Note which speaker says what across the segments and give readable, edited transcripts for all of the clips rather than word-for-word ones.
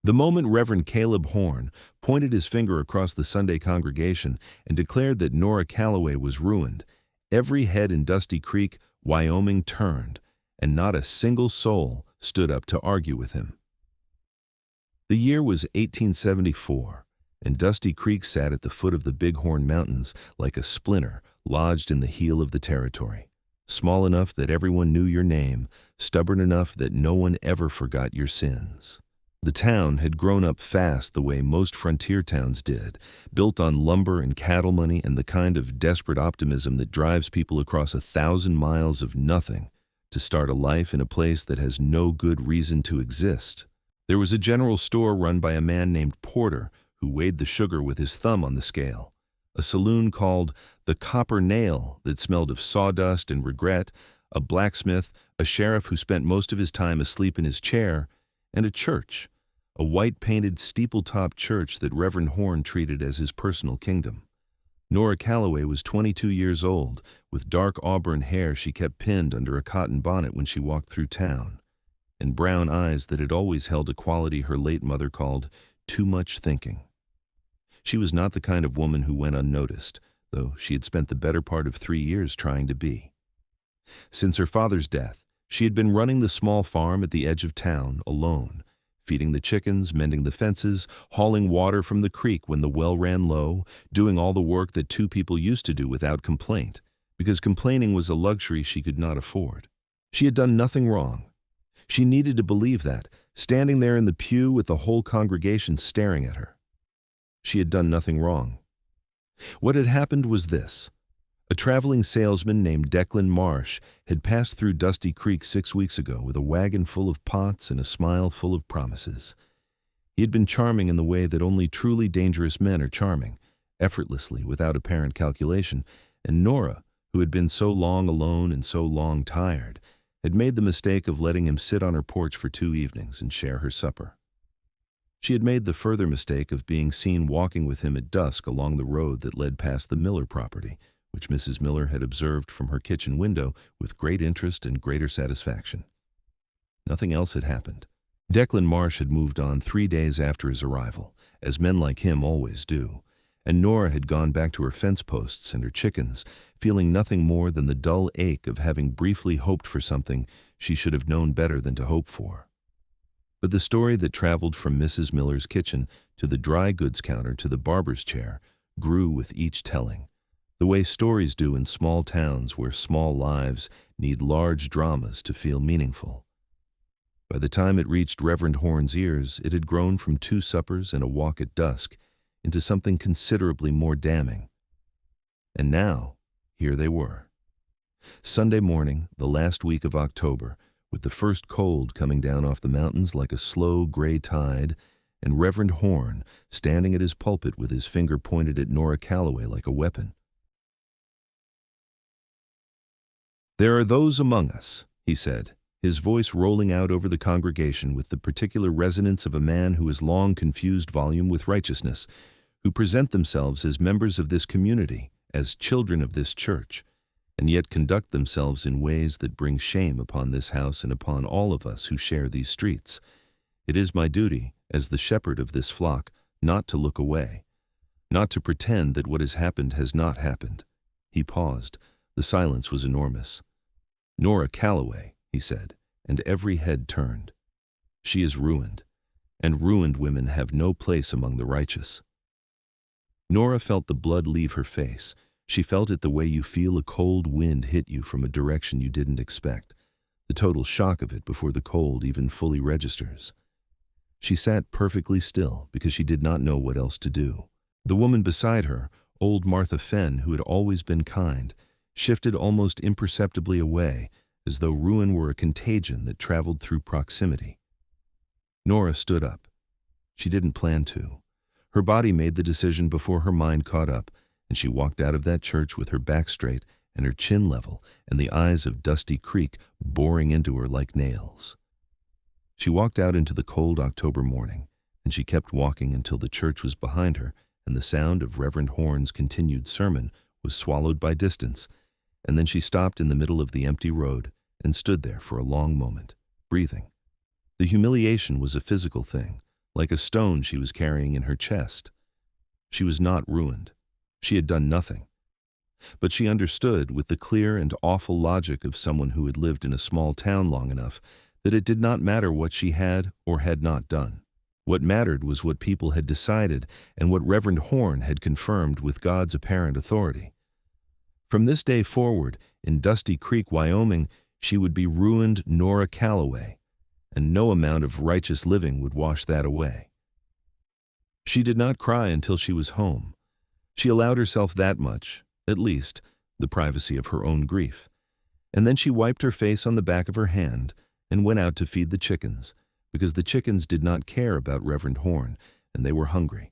Speaker 1: The moment Reverend Caleb Horne pointed his finger across the Sunday congregation and declared that Nora Calloway was ruined, every head in Dusty Creek, Wyoming turned, and not a single soul stood up to argue with him. The year was 1874, and Dusty Creek sat at the foot of the Bighorn Mountains like a splinter lodged in the heel of the territory, small enough that everyone knew your name, stubborn enough that no one ever forgot your sins. The town had grown up fast the way most frontier towns did, built on lumber and cattle money and the kind of desperate optimism that drives people across 1,000 miles of nothing to start a life in a place that has no good reason to exist. There was a general store run by a man named Porter who weighed the sugar with his thumb on the scale, a saloon called the Copper Nail that smelled of sawdust and regret, a blacksmith, a sheriff who spent most of his time asleep in his chair, and a church, a white-painted steeple-top church that Reverend Horne treated as his personal kingdom. Nora Calloway was 22 years old. With dark auburn hair she kept pinned under a cotton bonnet when she walked through town, and brown eyes that had always held a quality her late mother called too much thinking. She was not the kind of woman who went unnoticed, though she had spent the better part of 3 years trying to be. Since her father's death, she had been running the small farm at the edge of town alone, feeding the chickens, mending the fences, hauling water from the creek when the well ran low, doing all the work that two people used to do without complaint, because complaining was a luxury she could not afford. She had done nothing wrong. She needed to believe that, standing there in the pew with the whole congregation staring at her. She had done nothing wrong. What had happened was this. A traveling salesman named Declan Marsh had passed through Dusty Creek 6 weeks ago with a wagon full of pots and a smile full of promises. He had been charming in the way that only truly dangerous men are charming, effortlessly, without apparent calculation, and Nora, who had been so long alone and so long tired, had made the mistake of letting him sit on her porch for 2 evenings and share her supper. She had made the further mistake of being seen walking with him at dusk along the road that led past the Miller property, which Mrs. Miller had observed from her kitchen window with great interest and greater satisfaction. Nothing else had happened. Declan Marsh had moved on 3 days after his arrival, as men like him always do, and Nora had gone back to her fence posts and her chickens, feeling nothing more than the dull ache of having briefly hoped for something she should have known better than to hope for. But the story that traveled from Mrs. Miller's kitchen to the dry goods counter to the barber's chair grew with each telling, the way stories do in small towns where small lives need large dramas to feel meaningful. By the time it reached Reverend Horne's ears, it had grown from 2 suppers and a walk at dusk into something considerably more damning. And now, here they were. Sunday morning, the last week of October, with the first cold coming down off the mountains like a slow gray tide, and Reverend Horne standing at his pulpit with his finger pointed at Nora Calloway like a weapon. "There are those among us," he said, his voice rolling out over the congregation with the particular resonance of a man who has long confused volume with righteousness, who present themselves as members of this community, as children of this church, and yet conduct themselves in ways that bring shame upon this house and upon all of us who share these streets. It is my duty, as the shepherd of this flock, not to look away, not to pretend that what has happened has not happened. He paused. The silence was enormous. "Nora Calloway," he said, and every head turned. "She is ruined, and ruined women have no place among the righteous." Nora felt the blood leave her face. She felt it the way you feel a cold wind hit you from a direction you didn't expect, the total shock of it before the cold even fully registers. She sat perfectly still because she did not know what else to do. The woman beside her, old Martha Fenn, who had always been kind, shifted almost imperceptibly away, as though ruin were a contagion that traveled through proximity. Nora stood up. She didn't plan to. Her body made the decision before her mind caught up, and she walked out of that church with her back straight and her chin level and the eyes of Dusty Creek boring into her like nails. She walked out into the cold October morning, and she kept walking until the church was behind her and the sound of Reverend Horne's continued sermon was swallowed by distance, and then she stopped in the middle of the empty road and stood there for a long moment, breathing. The humiliation was a physical thing, like a stone she was carrying in her chest. She was not ruined. She had done nothing. But she understood, with the clear and awful logic of someone who had lived in a small town long enough, that it did not matter what she had or had not done. What mattered was what people had decided and what Reverend Horne had confirmed with God's apparent authority. From this day forward, in Dusty Creek, Wyoming, she would be ruined Nora Calloway, and no amount of righteous living would wash that away. She did not cry until she was home. She allowed herself that much, at least, the privacy of her own grief. And then she wiped her face on the back of her hand and went out to feed the chickens, because the chickens did not care about Reverend Horne, and they were hungry.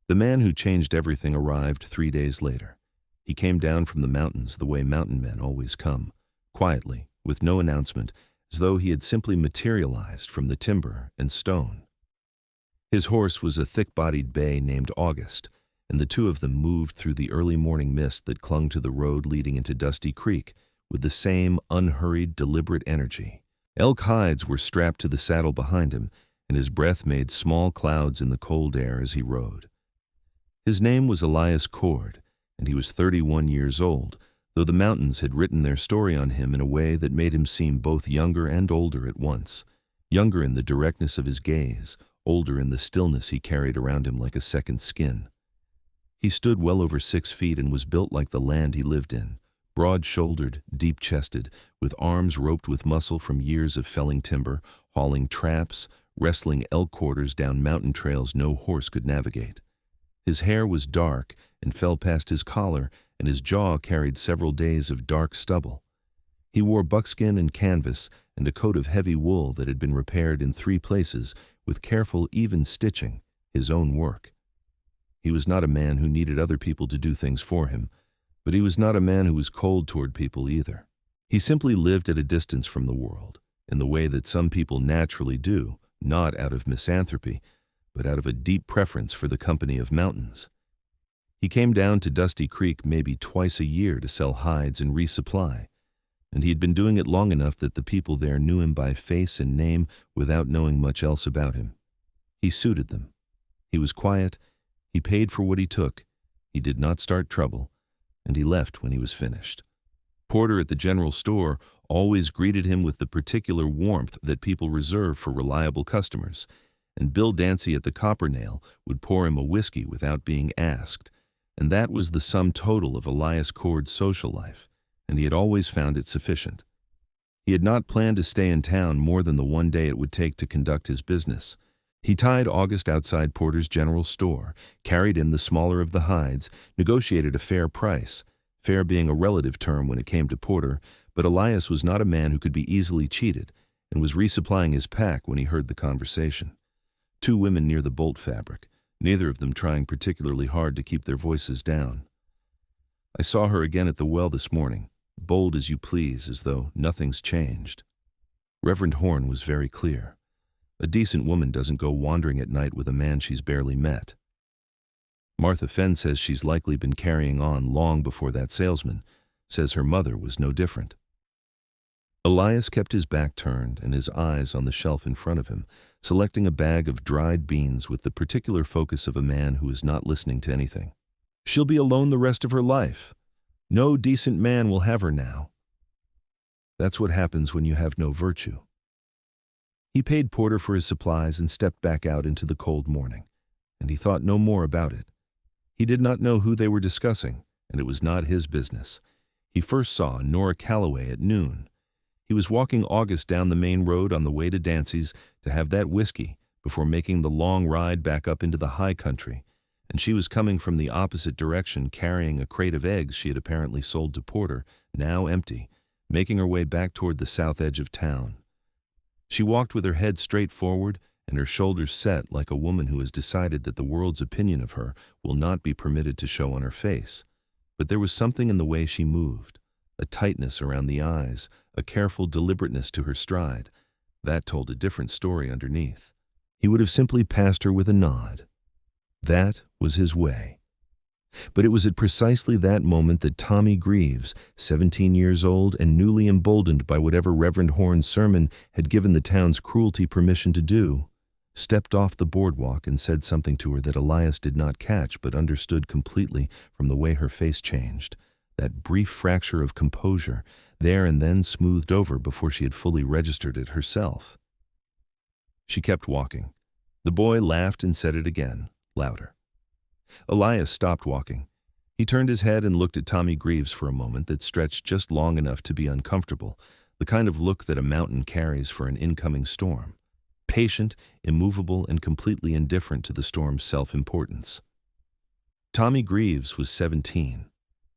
Speaker 1: The man who changed everything arrived 3 days later. He came down from the mountains the way mountain men always come, quietly, with no announcement, as though he had simply materialized from the timber and stone. His horse was a thick-bodied bay named August, and the two of them moved through the early morning mist that clung to the road leading into Dusty Creek with the same unhurried, deliberate energy. Elk hides were strapped to the saddle behind him, and his breath made small clouds in the cold air as he rode. His name was Elias Cord, and he was 31 years old, though the mountains had written their story on him in a way that made him seem both younger and older at once. Younger in the directness of his gaze, older in the stillness he carried around him like a second skin. He stood well over 6 feet and was built like the land he lived in, broad-shouldered, deep-chested, with arms roped with muscle from years of felling timber, hauling traps, wrestling elk quarters down mountain trails no horse could navigate. His hair was dark and fell past his collar, and his jaw carried several days of dark stubble. He wore buckskin and canvas and a coat of heavy wool that had been repaired in 3 places with careful, even stitching, his own work. He was not a man who needed other people to do things for him, but he was not a man who was cold toward people either. He simply lived at a distance from the world, in the way that some people naturally do, not out of misanthropy, but out of a deep preference for the company of mountains. He came down to Dusty Creek maybe twice a year to sell hides and resupply, and he had been doing it long enough that the people there knew him by face and name without knowing much else about him. He suited them. He was quiet. He paid for what he took, he did not start trouble, and he left when he was finished. Porter at the general store always greeted him with the particular warmth that people reserve for reliable customers, and Bill Dancy at the Copper Nail would pour him a whiskey without being asked, and that was the sum total of Elias Cord's social life, and he had always found it sufficient. He had not planned to stay in town more than the 1 day it would take to conduct his business. He tied August outside Porter's general store, carried in the smaller of the hides, negotiated a fair price, fair being a relative term when it came to Porter, but Elias was not a man who could be easily cheated, and was resupplying his pack when he heard the conversation. 2 women near the bolt fabric, neither of them trying particularly hard to keep their voices down. I saw her again at the well this morning, bold as you please, as though nothing's changed. Reverend Horne was very clear. A decent woman doesn't go wandering at night with a man she's barely met. Martha Fenn says she's likely been carrying on long before that salesman, says her mother was no different. Elias kept his back turned and his eyes on the shelf in front of him, selecting a bag of dried beans with the particular focus of a man who is not listening to anything. She'll be alone the rest of her life. No decent man will have her now. That's what happens when you have no virtue. He paid Porter for his supplies and stepped back out into the cold morning, and he thought no more about it. He did not know who they were discussing, and it was not his business. He first saw Nora Calloway at noon. He was walking August down the main road on the way to Dancy's to have that whiskey before making the long ride back up into the high country, and she was coming from the opposite direction carrying a crate of eggs she had apparently sold to Porter, now empty, making her way back toward the south edge of town. She walked with her head straight forward and her shoulders set like a woman who has decided that the world's opinion of her will not be permitted to show on her face. But there was something in the way she moved, a tightness around the eyes, a careful deliberateness to her stride. That told a different story underneath. He would have simply passed her with a nod. That was his way. But it was at precisely that moment that Tommy Greaves, 17 years old and newly emboldened by whatever Reverend Horne's sermon had given the town's cruelty permission to do, stepped off the boardwalk and said something to her that Elias did not catch but understood completely from the way her face changed. That brief fracture of composure, there and then smoothed over before she had fully registered it herself. She kept walking. The boy laughed and said it again, louder. Elias stopped walking. He turned his head and looked at Tommy Greaves for a moment that stretched just long enough to be uncomfortable, the kind of look that a mountain carries for an incoming storm. Patient, immovable, and completely indifferent to the storm's self-importance. Tommy Greaves was 17.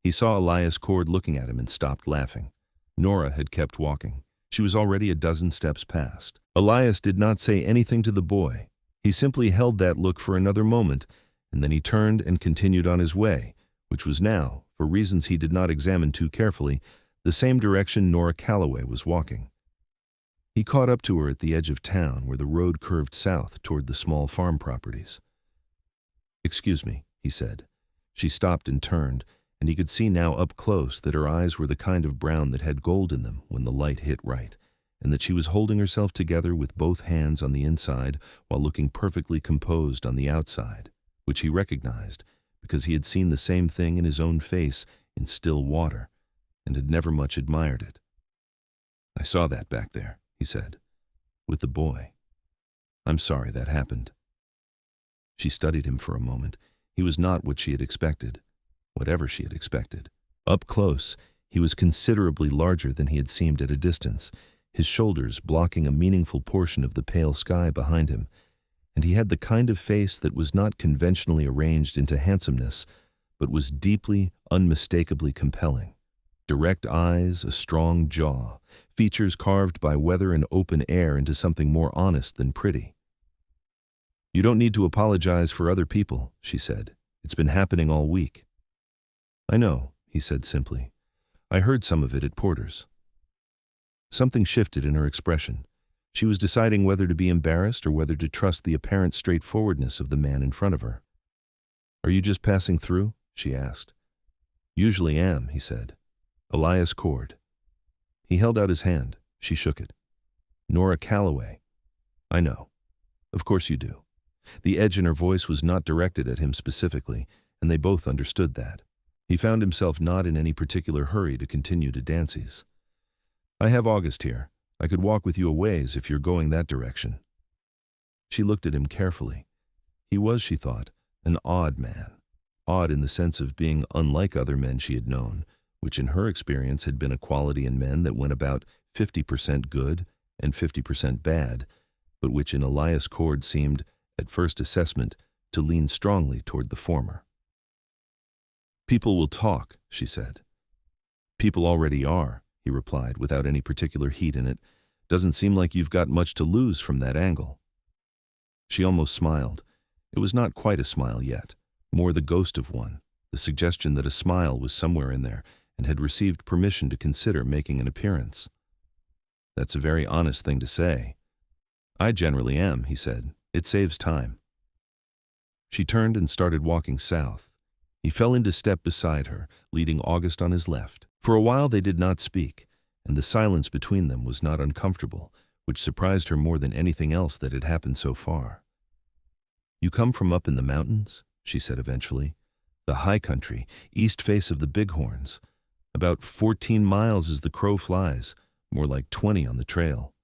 Speaker 1: He saw Elias Cord looking at him and stopped laughing. Nora had kept walking. She was already a dozen steps past. Elias did not say anything to the boy. He simply held that look for another moment, and then he turned and continued on his way, which was now, for reasons he did not examine too carefully, the same direction Nora Calloway was walking. He caught up to her at the edge of town where the road curved south toward the small farm properties. "Excuse me," he said. She stopped and turned, and he could see now up close that her eyes were the kind of brown that had gold in them when the light hit right, and that she was holding herself together with both hands on the inside while looking perfectly composed on the outside, which he recognized because he had seen the same thing in his own face in still water and had never much admired it. "I saw that back there," he said, "with the boy. I'm sorry that happened." She studied him for a moment. He was not what she had expected, whatever she had expected. Up close, he was considerably larger than he had seemed at a distance, his shoulders blocking a meaningful portion of the pale sky behind him, and he had the kind of face that was not conventionally arranged into handsomeness, but was deeply, unmistakably compelling. Direct eyes, a strong jaw, features carved by weather and open air into something more honest than pretty. "You don't need to apologize for other people," she said. "It's been happening all week." "I know," he said simply. "I heard some of it at Porter's." Something shifted in her expression. She was deciding whether to be embarrassed or whether to trust the apparent straightforwardness of the man in front of her. "Are you just passing through?" she asked. "Usually am," he said. "Elias Cord." He held out his hand. She shook it. "Nora Calloway." "I know. Of course you do." The edge in her voice was not directed at him specifically, and they both understood that. He found himself not in any particular hurry to continue to Dancy's. "I have August here. I could walk with you a ways if you're going that direction." She looked at him carefully. He was, she thought, an odd man. Odd in the sense of being unlike other men she had known, which in her experience had been a quality in men that went about 50% good and 50% bad, but which in Elias Cord seemed, at first assessment, to lean strongly toward the former. "People will talk," she said. "People already are," he replied without any particular heat in it. "Doesn't seem like you've got much to lose from that angle." She almost smiled. It was not quite a smile yet, more the ghost of one, the suggestion that a smile was somewhere in there and had received permission to consider making an appearance. "That's a very honest thing to say." "I generally am," he said. "It saves time." She turned and started walking south. He fell into step beside her, leading August on his left. For a while they did not speak, and the silence between them was not uncomfortable, which surprised her more than anything else that had happened so far. "You come from up in the mountains?" she said eventually. "The high country, east face of the Bighorns. About 14 miles as the crow flies, more like 20 on the trail.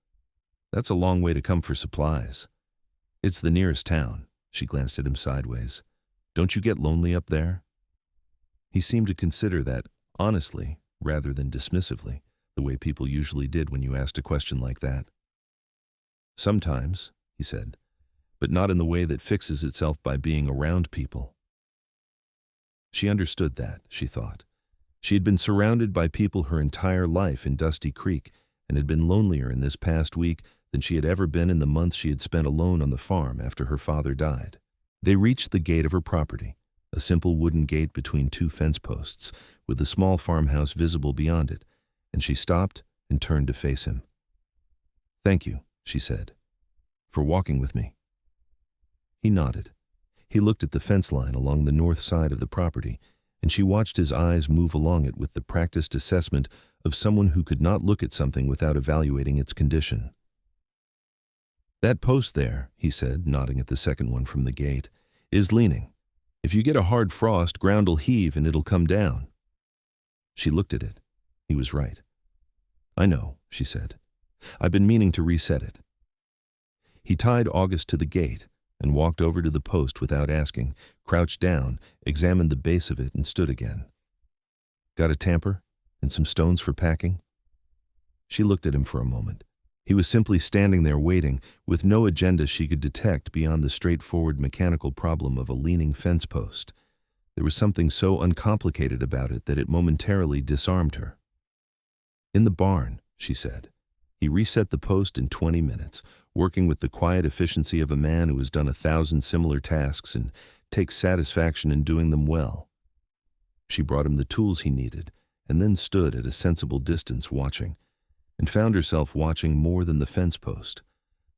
Speaker 1: That's a long way to come for supplies." "It's the nearest town." She glanced at him sideways. "Don't you get lonely up there?" He seemed to consider that honestly, rather than dismissively, the way people usually did when you asked a question like that. "Sometimes," he said, "but not in the way that fixes itself by being around people." She understood that, she thought. She had been surrounded by people her entire life in Dusty Creek and had been lonelier in this past week than she had ever been in the months she had spent alone on the farm after her father died. They reached the gate of her property, a simple wooden gate between two fence posts, with a small farmhouse visible beyond it, and she stopped and turned to face him. "Thank you," she said, "for walking with me." He nodded. He looked at the fence line along the north side of the property, and she watched his eyes move along it with the practiced assessment of someone who could not look at something without evaluating its condition. "That post there," he said, nodding at the second one from the gate, "is leaning. If you get a hard frost, ground'll heave and it'll come down." She looked at it. He was right. "I know," she said. "I've been meaning to reset it." He tied August to the gate and walked over to the post without asking, crouched down, examined the base of it, and stood again. "Got a tamper? And some stones for packing?" She looked at him for a moment. He was simply standing there waiting, with no agenda she could detect beyond the straightforward mechanical problem of a leaning fence post. There was something so uncomplicated about it that it momentarily disarmed her. "In the barn," she said. He reset the post in 20 minutes, working with the quiet efficiency of a man who has done 1,000 similar tasks and takes satisfaction in doing them well. She brought him the tools he needed, and then stood at a sensible distance watching, and found herself watching more than the fence post,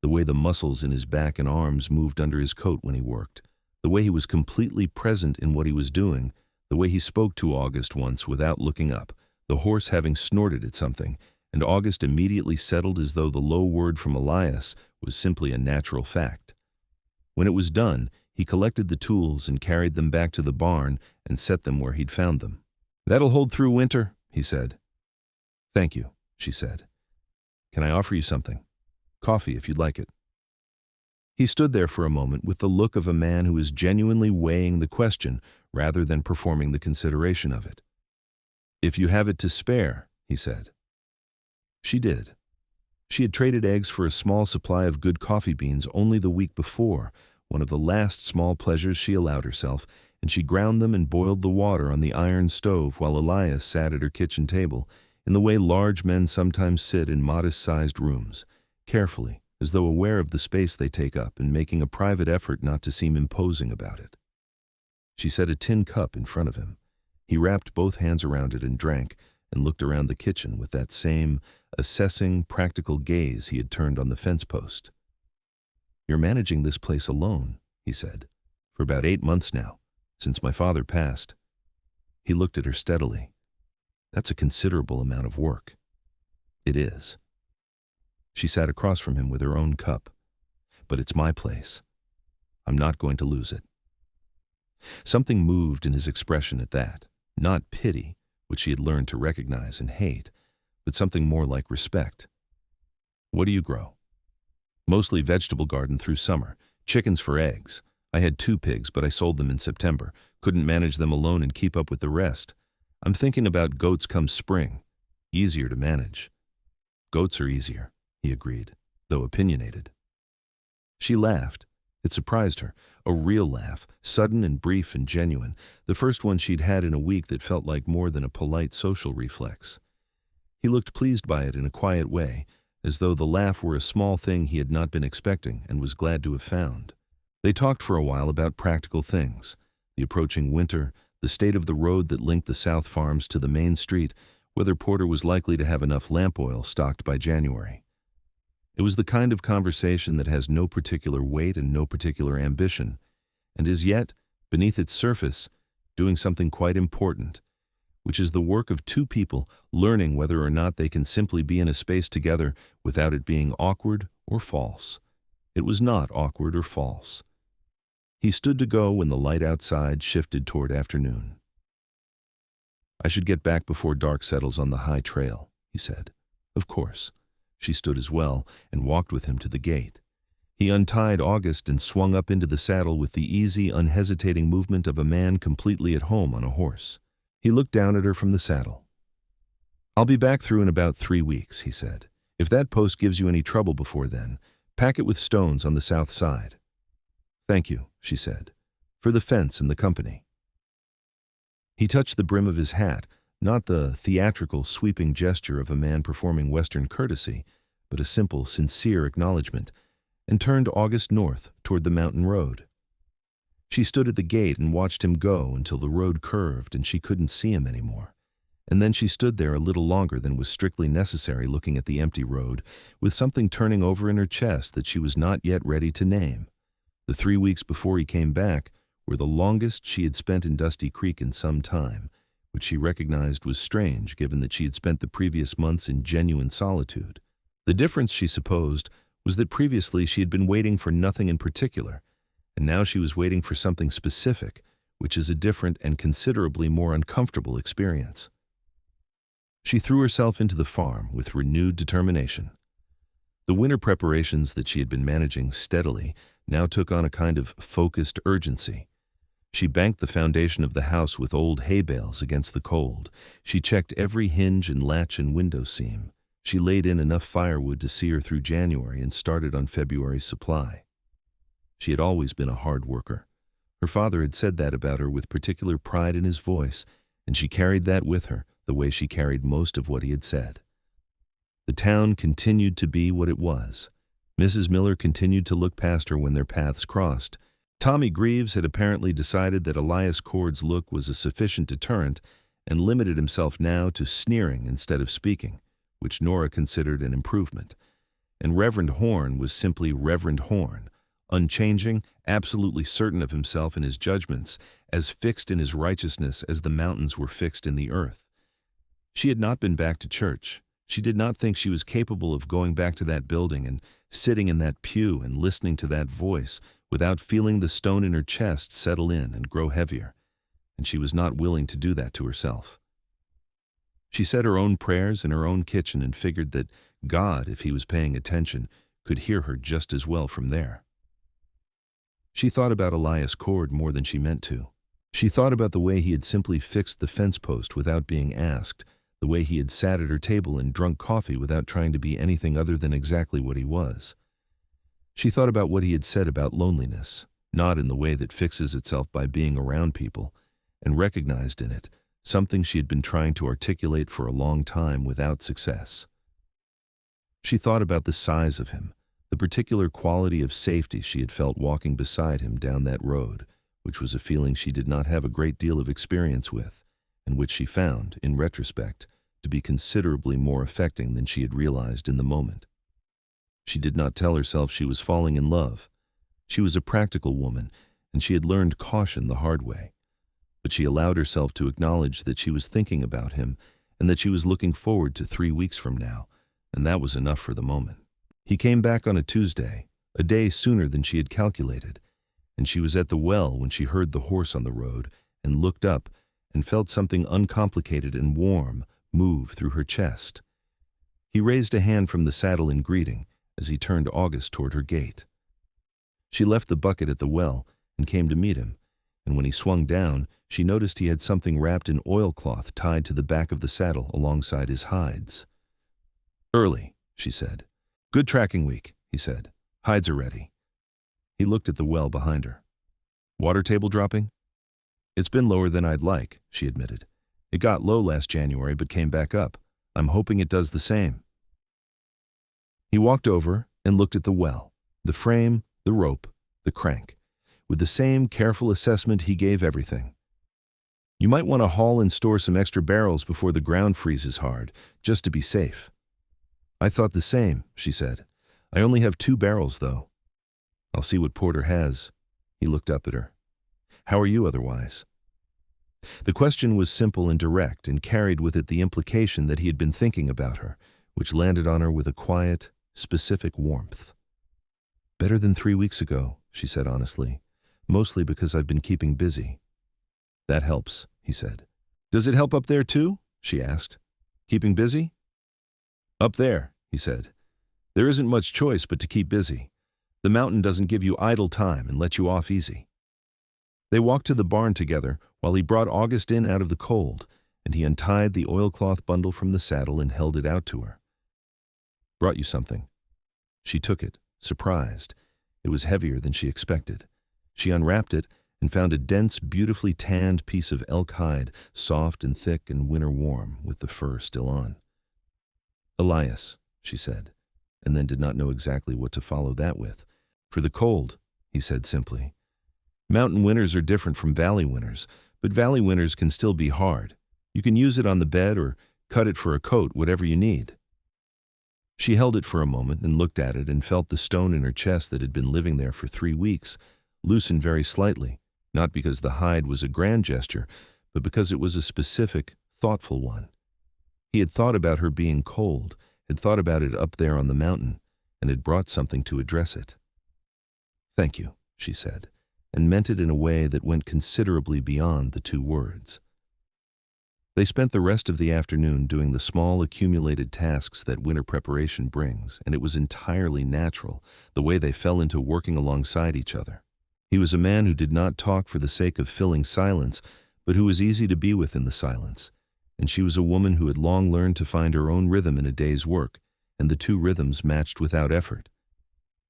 Speaker 1: the way the muscles in his back and arms moved under his coat when he worked, the way he was completely present in what he was doing, the way he spoke to August once without looking up, the horse having snorted at something, and August immediately settled as though the low word from Elias was simply a natural fact. When it was done, he collected the tools and carried them back to the barn and set them where he'd found them. "That'll hold through winter," he said. "Thank you," she said. "Can I offer you something? Coffee, if you'd like it." He stood there for a moment with the look of a man who is genuinely weighing the question rather than performing the consideration of it. "If you have it to spare," he said. She did. She had traded eggs for a small supply of good coffee beans only the week before, one of the last small pleasures she allowed herself, and she ground them and boiled the water on the iron stove while Elias sat at her kitchen table, in the way large men sometimes sit in modest-sized rooms, carefully, as though aware of the space they take up and making a private effort not to seem imposing about it. She set a tin cup in front of him. He wrapped both hands around it and drank, and looked around the kitchen with that same assessing, practical gaze he had turned on the fence post. "You're managing this place alone," he said, "for about 8 months now, since my father passed." He looked at her steadily. "That's a considerable amount of work." "It is." She sat across from him with her own cup. "But it's my place. I'm not going to lose it." Something moved in his expression at that, not pity, which she had learned to recognize and hate, but something more like respect. "What do you grow?" "Mostly vegetable garden through summer, chickens for eggs. I had 2 pigs, but I sold them in September. Couldn't manage them alone and keep up with the rest. I'm thinking about goats come spring. Easier to manage." "Goats are easier," he agreed, though opinionated. She laughed. It surprised her, a real laugh, sudden and brief and genuine, the first one she'd had in a week that felt like more than a polite social reflex. He looked pleased by it in a quiet way, as though the laugh were a small thing he had not been expecting and was glad to have found. They talked for a while about practical things, the approaching winter, the state of the road that linked the South Farms to the main street, whether Porter was likely to have enough lamp oil stocked by January. It was the kind of conversation that has no particular weight and no particular ambition, and is yet, beneath its surface, doing something quite important, which is the work of 2 people learning whether or not they can simply be in a space together without it being awkward or false. It was not awkward or false. He stood to go when the light outside shifted toward afternoon. "I should get back before dark settles on the high trail," he said. "Of course." She stood as well and walked with him to the gate. He untied August and swung up into the saddle with the easy, unhesitating movement of a man completely at home on a horse. He looked down at her from the saddle. "I'll be back through in about 3 weeks," he said. "If that post gives you any trouble before then, pack it with stones on the south side." "Thank you," she said, "for the fence and the company." He touched the brim of his hat, not the theatrical, sweeping gesture of a man performing Western courtesy, but a simple, sincere acknowledgement, and turned August north toward the mountain road. She stood at the gate and watched him go until the road curved and she couldn't see him anymore. And then she stood there a little longer than was strictly necessary looking at the empty road, with something turning over in her chest that she was not yet ready to name. The 3 weeks before he came back were the longest she had spent in Dusty Creek in some time, which she recognized was strange given that she had spent the previous months in genuine solitude. The difference, she supposed, was that previously she had been waiting for nothing in particular, and now she was waiting for something specific, which is a different and considerably more uncomfortable experience. She threw herself into the farm with renewed determination. The winter preparations that she had been managing steadily now took on a kind of focused urgency. She banked the foundation of the house with old hay bales against the cold. She checked every hinge and latch and window seam. She laid in enough firewood to see her through January and started on February's supply. She had always been a hard worker. Her father had said that about her with particular pride in his voice, and she carried that with her, the way she carried most of what he had said. The town continued to be what it was. Mrs. Miller continued to look past her when their paths crossed. Tommy Greaves had apparently decided that Elias Cord's look was a sufficient deterrent and limited himself now to sneering instead of speaking, which Nora considered an improvement. And Reverend Horne was simply Reverend Horne, unchanging, absolutely certain of himself and his judgments, as fixed in his righteousness as the mountains were fixed in the earth. She had not been back to church. She did not think she was capable of going back to that building and sitting in that pew and listening to that voice without feeling the stone in her chest settle in and grow heavier, and she was not willing to do that to herself. She said her own prayers in her own kitchen and figured that God, if he was paying attention, could hear her just as well from there. She thought about Elias Cord more than she meant to. She thought about the way he had simply fixed the fence post without being asked, the way he had sat at her table and drunk coffee without trying to be anything other than exactly what he was. She thought about what he had said about loneliness, not in the way that fixes itself by being around people, and recognized in it something she had been trying to articulate for a long time without success. She thought about the size of him, the particular quality of safety she had felt walking beside him down that road, which was a feeling she did not have a great deal of experience with, and which she found, in retrospect, to be considerably more affecting than she had realized in the moment. She did not tell herself she was falling in love. She was a practical woman, and she had learned caution the hard way. But she allowed herself to acknowledge that she was thinking about him and that she was looking forward to 3 weeks from now, and that was enough for the moment. He came back on a Tuesday, a day sooner than she had calculated, and she was at the well when she heard the horse on the road and looked up and felt something uncomplicated and warm move through her chest. He raised a hand from the saddle in greeting as he turned August toward her gate. She left the bucket at the well and came to meet him, and when he swung down, she noticed he had something wrapped in oilcloth tied to the back of the saddle alongside his hides. "Early," she said. "Good tracking week," he said. "Hides are ready." He looked at the well behind her. "Water table dropping?" "It's been lower than I'd like," she admitted. "It got low last January but came back up. I'm hoping it does the same." He walked over and looked at the well, the frame, the rope, the crank. With the same careful assessment he gave everything. "You might want to haul and store some extra barrels before the ground freezes hard, just to be safe." "I thought the same," she said. "I only have 2 barrels, though." "I'll see what Porter has." He looked up at her. "How are you otherwise?" The question was simple and direct and carried with it the implication that he had been thinking about her, which landed on her with a quiet, specific warmth. "Better than 3 weeks ago," she said honestly, "mostly because I've been keeping busy." "That helps," he said. "Does it help up there too?" she asked. "Keeping busy?" "Up there," he said. "There isn't much choice but to keep busy. The mountain doesn't give you idle time and let you off easy." They walked to the barn together while he brought August in out of the cold, and he untied the oilcloth bundle from the saddle and held it out to her. "Brought you something." She took it, surprised. It was heavier than she expected. She unwrapped it and found a dense, beautifully tanned piece of elk hide, soft and thick and winter warm, with the fur still on. "Elias," she said, and then did not know exactly what to follow that with. "For the cold," he said simply. "Mountain winters are different from valley winters, but valley winters can still be hard. You can use it on the bed or cut it for a coat, whatever you need." She held it for a moment and looked at it and felt the stone in her chest that had been living there for 3 weeks loosen very slightly, not because the hide was a grand gesture, but because it was a specific, thoughtful one. He had thought about her being cold, had thought about it up there on the mountain, and had brought something to address it. "Thank you," she said, and meant it in a way that went considerably beyond the 2 words. They spent the rest of the afternoon doing the small accumulated tasks that winter preparation brings, and it was entirely natural, the way they fell into working alongside each other. He was a man who did not talk for the sake of filling silence, but who was easy to be with in the silence, and she was a woman who had long learned to find her own rhythm in a day's work, and the 2 rhythms matched without effort.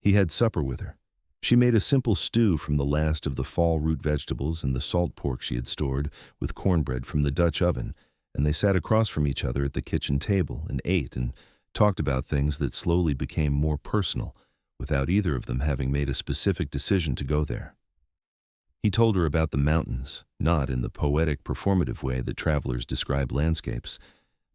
Speaker 1: He had supper with her. She made a simple stew from the last of the fall root vegetables and the salt pork she had stored, with cornbread from the Dutch oven, and they sat across from each other at the kitchen table and ate and talked about things that slowly became more personal, without either of them having made a specific decision to go there. He told her about the mountains, not in the poetic, performative way that travelers describe landscapes,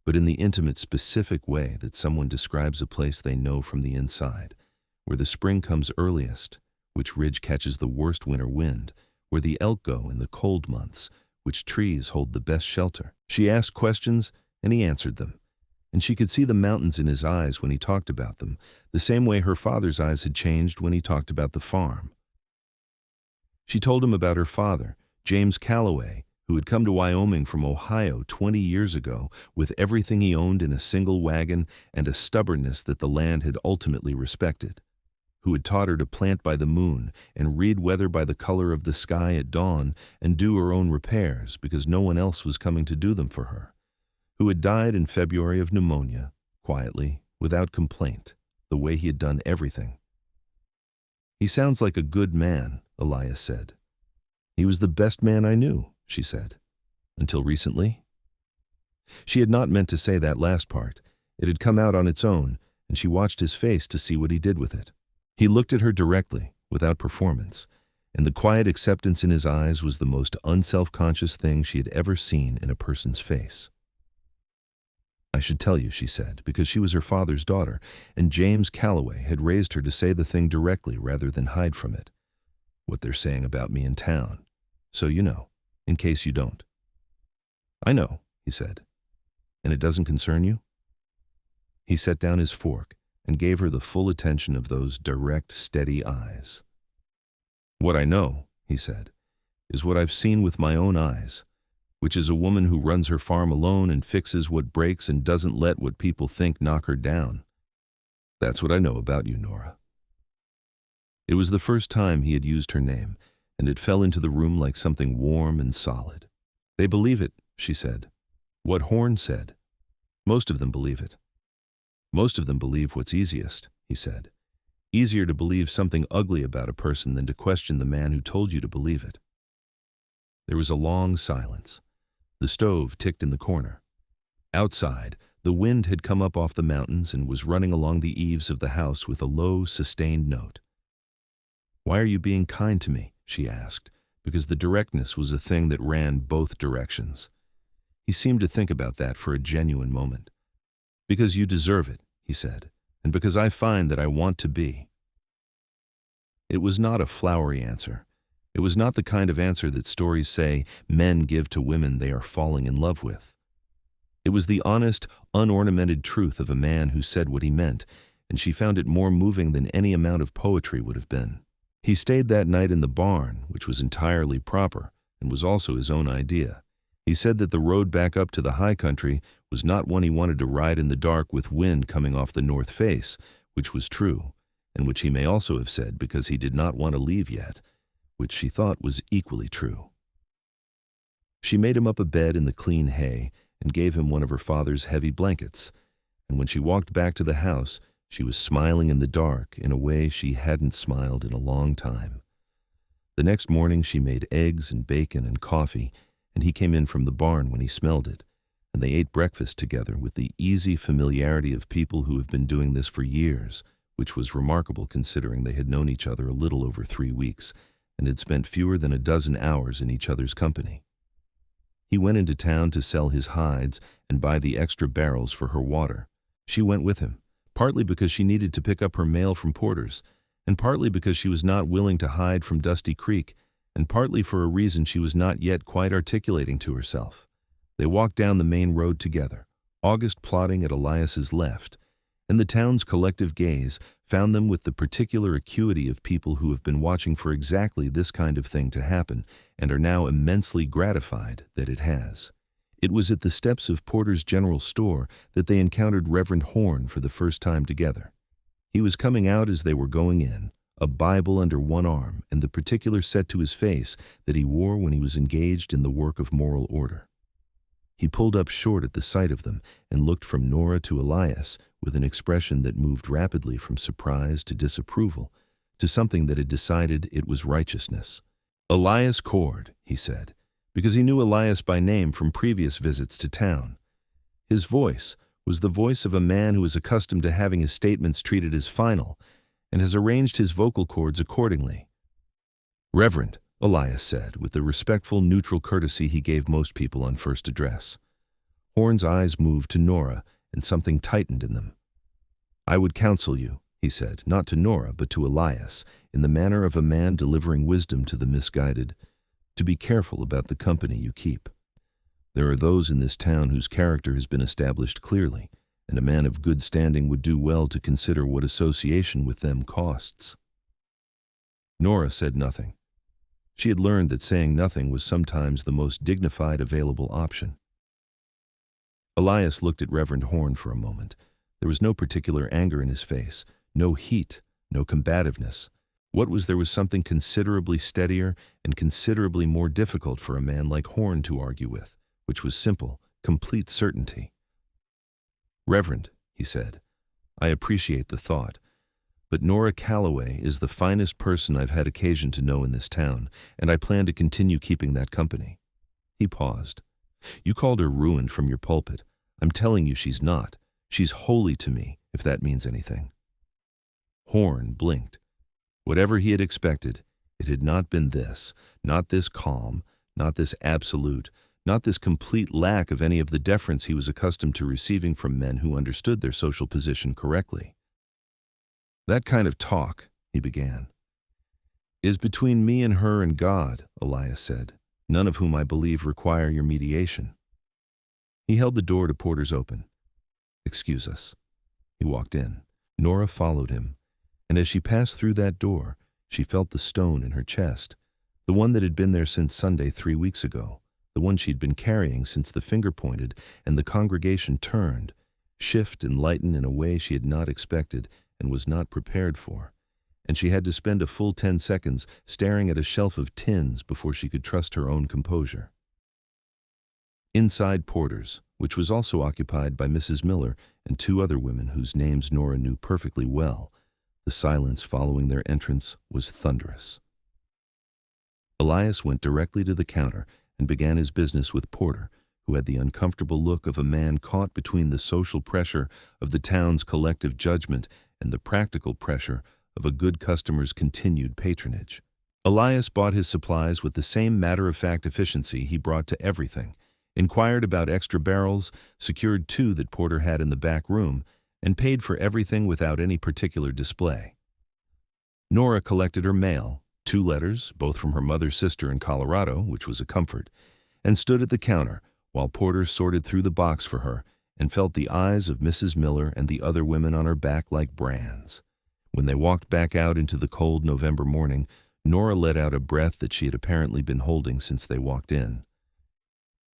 Speaker 1: but in the intimate, specific way that someone describes a place they know from the inside, where the spring comes earliest, which ridge catches the worst winter wind, where the elk go in the cold months, which trees hold the best shelter. She asked questions, and he answered them, and she could see the mountains in his eyes when he talked about them, the same way her father's eyes had changed when he talked about the farm. She told him about her father, James Calloway, who had come to Wyoming from Ohio 20 years ago with everything he owned in a single wagon and a stubbornness that the land had ultimately respected, who had taught her to plant by the moon and read weather by the color of the sky at dawn and do her own repairs because no one else was coming to do them for her, who had died in February of pneumonia, quietly, without complaint, the way he had done everything. "He sounds like a good man," Elias said. "He was the best man I knew," she said. "Until recently?" She had not meant to say that last part. It had come out on its own, and she watched his face to see what he did with it. He looked at her directly, without performance, and the quiet acceptance in his eyes was the most unself-conscious thing she had ever seen in a person's face. "I should tell you," she said, because she was her father's daughter, and James Calloway had raised her to say the thing directly rather than hide from it. "What they're saying about me in town. So you know, in case you don't." "I know," he said. "And it doesn't concern you?" He set down his fork and gave her the full attention of those direct, steady eyes. "What I know," he said, "is what I've seen with my own eyes, which is a woman who runs her farm alone and fixes what breaks and doesn't let what people think knock her down. That's what I know about you, Nora." It was the first time he had used her name, and it fell into the room like something warm and solid. "They believe it," she said. "What Horne said. Most of them believe it." "Most of them believe what's easiest," he said. "Easier to believe something ugly about a person than to question the man who told you to believe it." There was a long silence. The stove ticked in the corner. Outside, the wind had come up off the mountains and was running along the eaves of the house with a low, sustained note. "Why are you being kind to me?" she asked, because the directness was a thing that ran both directions. He seemed to think about that for a genuine moment. "Because you deserve it," he said, "and because I find that I want to be." It was not a flowery answer. It was not the kind of answer that stories say men give to women they are falling in love with. It was the honest, unornamented truth of a man who said what he meant, and she found it more moving than any amount of poetry would have been. He stayed that night in the barn, which was entirely proper, and was also his own idea. He said that the road back up to the high country was not one he wanted to ride in the dark with wind coming off the north face, which was true, and which he may also have said because he did not want to leave yet, which she thought was equally true. She made him up a bed in the clean hay and gave him one of her father's heavy blankets, and when she walked back to the house, she was smiling in the dark in a way she hadn't smiled in a long time. The next morning she made eggs and bacon and coffee, and he came in from the barn when he smelled it, and they ate breakfast together with the easy familiarity of people who have been doing this for years, which was remarkable considering they had known each other a little over 3 weeks and had spent fewer than a dozen hours in each other's company. He went into town to sell his hides and buy the extra barrels for her water. She went with him, partly because she needed to pick up her mail from Porter's, and partly because she was not willing to hide from Dusty Creek, and partly for a reason she was not yet quite articulating to herself. They walked down the main road together, August plodding at Elias's left, and the town's collective gaze found them with the particular acuity of people who have been watching for exactly this kind of thing to happen and are now immensely gratified that it has. It was at the steps of Porter's General Store that they encountered Reverend Horne for the first time together. He was coming out as they were going in, a Bible under one arm and the particular set to his face that he wore when he was engaged in the work of moral order. He pulled up short at the sight of them and looked from Nora to Elias with an expression that moved rapidly from surprise to disapproval to something that had decided it was righteousness. "Elias Cord," he said, because he knew Elias by name from previous visits to town. His voice was the voice of a man who is accustomed to having his statements treated as final and has arranged his vocal cords accordingly. "Reverend," Elias said, with the respectful, neutral courtesy he gave most people on first address. Horne's eyes moved to Nora, and something tightened in them. "I would counsel you," he said, not to Nora, but to Elias, in the manner of a man delivering wisdom to the misguided, to be careful about the company you keep. There are those in this town whose character has been established clearly, and a man of good standing would do well to consider what association with them costs. Nora said nothing. She had learned that saying nothing was sometimes the most dignified available option. Elias looked at Reverend Horne for a moment. There was no particular anger in his face, no heat, no combativeness. What was there was something considerably steadier and considerably more difficult for a man like Horne to argue with, which was simple, complete certainty. "Reverend," he said, "I appreciate the thought, but Nora Calloway is the finest person I've had occasion to know in this town, and I plan to continue keeping that company." He paused. "You called her ruined from your pulpit. I'm telling you she's not. She's holy to me, if that means anything." Horne blinked. Whatever he had expected, it had not been this, not this calm, not this absolute, not this complete lack of any of the deference he was accustomed to receiving from men who understood their social position correctly. "That kind of talk," he began, "is between me and her and God," Elias said, "none of whom I believe require your mediation." He held the door to Porter's open. "Excuse us." He walked in. Nora followed him, and as she passed through that door, she felt the stone in her chest, the one that had been there since Sunday 3 weeks ago, the one she'd been carrying since the finger pointed and the congregation turned, shift and lighten in a way she had not expected and was not prepared for, and she had to spend a full 10 seconds staring at a shelf of tins before she could trust her own composure. Inside Porter's, which was also occupied by Mrs. Miller and 2 other women whose names Nora knew perfectly well, the silence following their entrance was thunderous. Elias went directly to the counter and began his business with Porter, who had the uncomfortable look of a man caught between the social pressure of the town's collective judgment and the practical pressure of a good customer's continued patronage. Elias bought his supplies with the same matter-of-fact efficiency he brought to everything, inquired about extra barrels, secured 2 that Porter had in the back room, and paid for everything without any particular display. Nora collected her mail, 2 letters, both from her mother's sister in Colorado, which was a comfort, and stood at the counter while Porter sorted through the box for her and felt the eyes of Mrs. Miller and the other women on her back like brands. When they walked back out into the cold November morning, Nora let out a breath that she had apparently been holding since they walked in.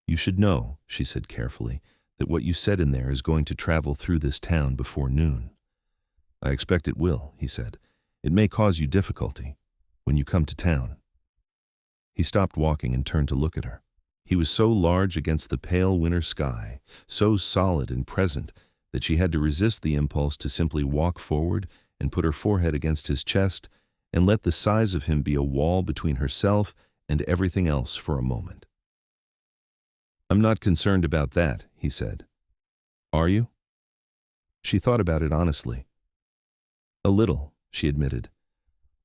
Speaker 1: "You should know," she said carefully, "that what you said in there is going to travel through this town before noon." "I expect it will," he said. "It may cause you difficulty when you come to town." He stopped walking and turned to look at her. He was so large against the pale winter sky, so solid and present, that she had to resist the impulse to simply walk forward and put her forehead against his chest and let the size of him be a wall between herself and everything else for a moment. "I'm not concerned about that," he said. "Are you?" She thought about it honestly. "A little," she admitted.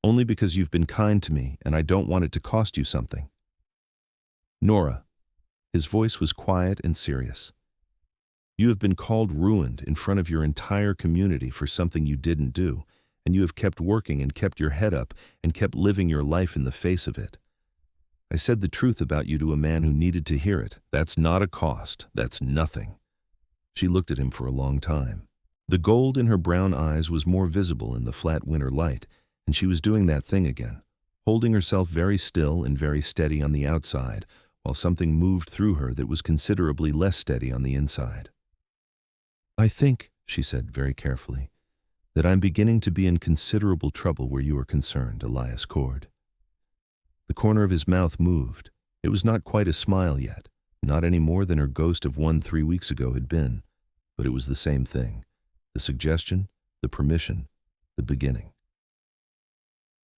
Speaker 1: "Only because you've been kind to me and I don't want it to cost you something." "Nora," his voice was quiet and serious, "you have been called ruined in front of your entire community for something you didn't do, and you have kept working and kept your head up and kept living your life in the face of it. I said the truth about you to a man who needed to hear it. That's not a cost. That's nothing." She looked at him for a long time. The gold in her brown eyes was more visible in the flat winter light, and she was doing that thing again, holding herself very still and very steady on the outside, while something moved through her that was considerably less steady on the inside. "I think," she said very carefully, "that I'm beginning to be in considerable trouble where you are concerned, Elias Cord." The corner of his mouth moved. It was not quite a smile yet, not any more than her ghost of one 3 weeks ago had been, but it was the same thing, the suggestion, the permission, the beginning.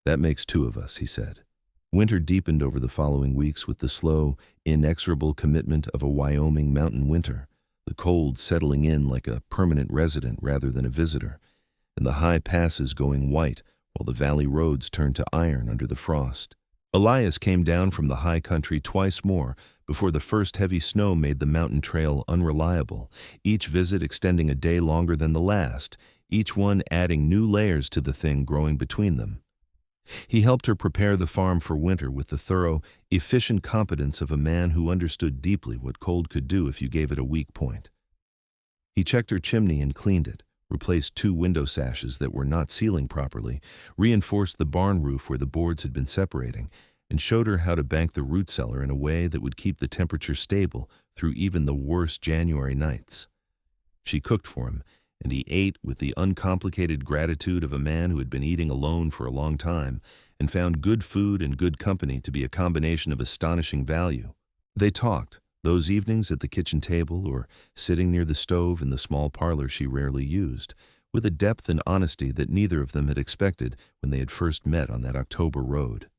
Speaker 1: "That makes two of us," he said. Winter deepened over the following weeks with the slow, inexorable commitment of a Wyoming mountain winter, the cold settling in like a permanent resident rather than a visitor, and the high passes going white while the valley roads turned to iron under the frost. Elias came down from the high country twice more before the first heavy snow made the mountain trail unreliable, each visit extending a day longer than the last, each one adding new layers to the thing growing between them. He helped her prepare the farm for winter with the thorough, efficient competence of a man who understood deeply what cold could do if you gave it a weak point. He checked her chimney and cleaned it, replaced 2 window sashes that were not sealing properly, reinforced the barn roof where the boards had been separating, and showed her how to bank the root cellar in a way that would keep the temperature stable through even the worst January nights. She cooked for him, and he ate with the uncomplicated gratitude of a man who had been eating alone for a long time and found good food and good company to be a combination of astonishing value. They talked, those evenings at the kitchen table or sitting near the stove in the small parlor she rarely used, with a depth and honesty that neither of them had expected when they had first met on that October road.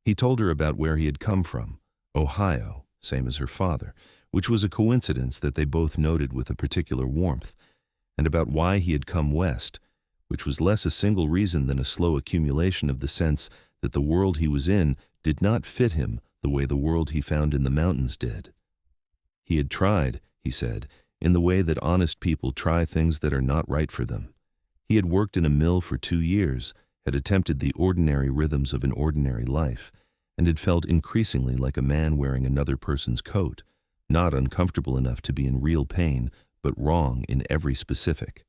Speaker 1: He told her about where he had come from, Ohio, same as her father, which was a coincidence that they both noted with a particular warmth, and about why he had come west, which was less a single reason than a slow accumulation of the sense that the world he was in did not fit him the way the world he found in the mountains did. He had tried, he said, in the way that honest people try things that are not right for them. He had worked in a mill for 2 years, had attempted the ordinary rhythms of an ordinary life, and had felt increasingly like a man wearing another person's coat, not uncomfortable enough to be in real pain, but wrong in every specific.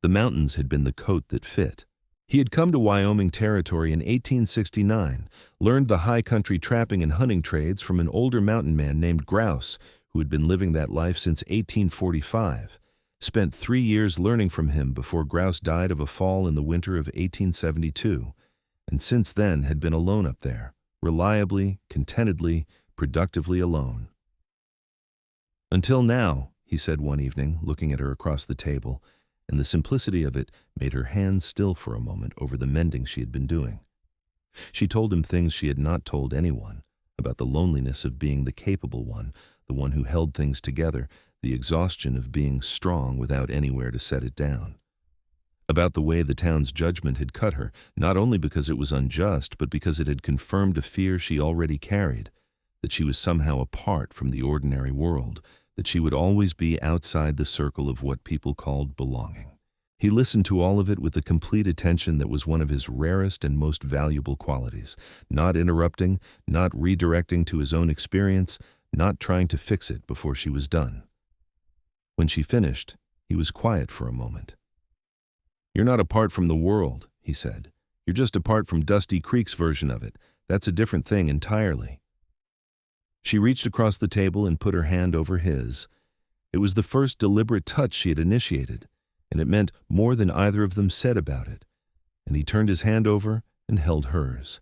Speaker 1: The mountains had been the coat that fit. He had come to Wyoming Territory in 1869, learned the high country trapping and hunting trades from an older mountain man named Grouse, who had been living that life since 1845, spent 3 years learning from him before Grouse died of a fall in the winter of 1872, and since then had been alone up there, reliably, contentedly, productively alone. "Until now," he said one evening, looking at her across the table, and the simplicity of it made her hands still for a moment over the mending she had been doing. She told him things she had not told anyone, about the loneliness of being the capable one, the one who held things together, the exhaustion of being strong without anywhere to set it down. About the way the town's judgment had cut her, not only because it was unjust, but because it had confirmed a fear she already carried, that she was somehow apart from the ordinary world, that she would always be outside the circle of what people called belonging. He listened to all of it with a complete attention that was one of his rarest and most valuable qualities, not interrupting, not redirecting to his own experience, not trying to fix it before she was done. When she finished, he was quiet for a moment. "You're not apart from the world," he said. "You're just apart from Dusty Creek's version of it. That's a different thing entirely." She reached across the table and put her hand over his. It was the first deliberate touch she had initiated, and it meant more than either of them said about it, and he turned his hand over and held hers.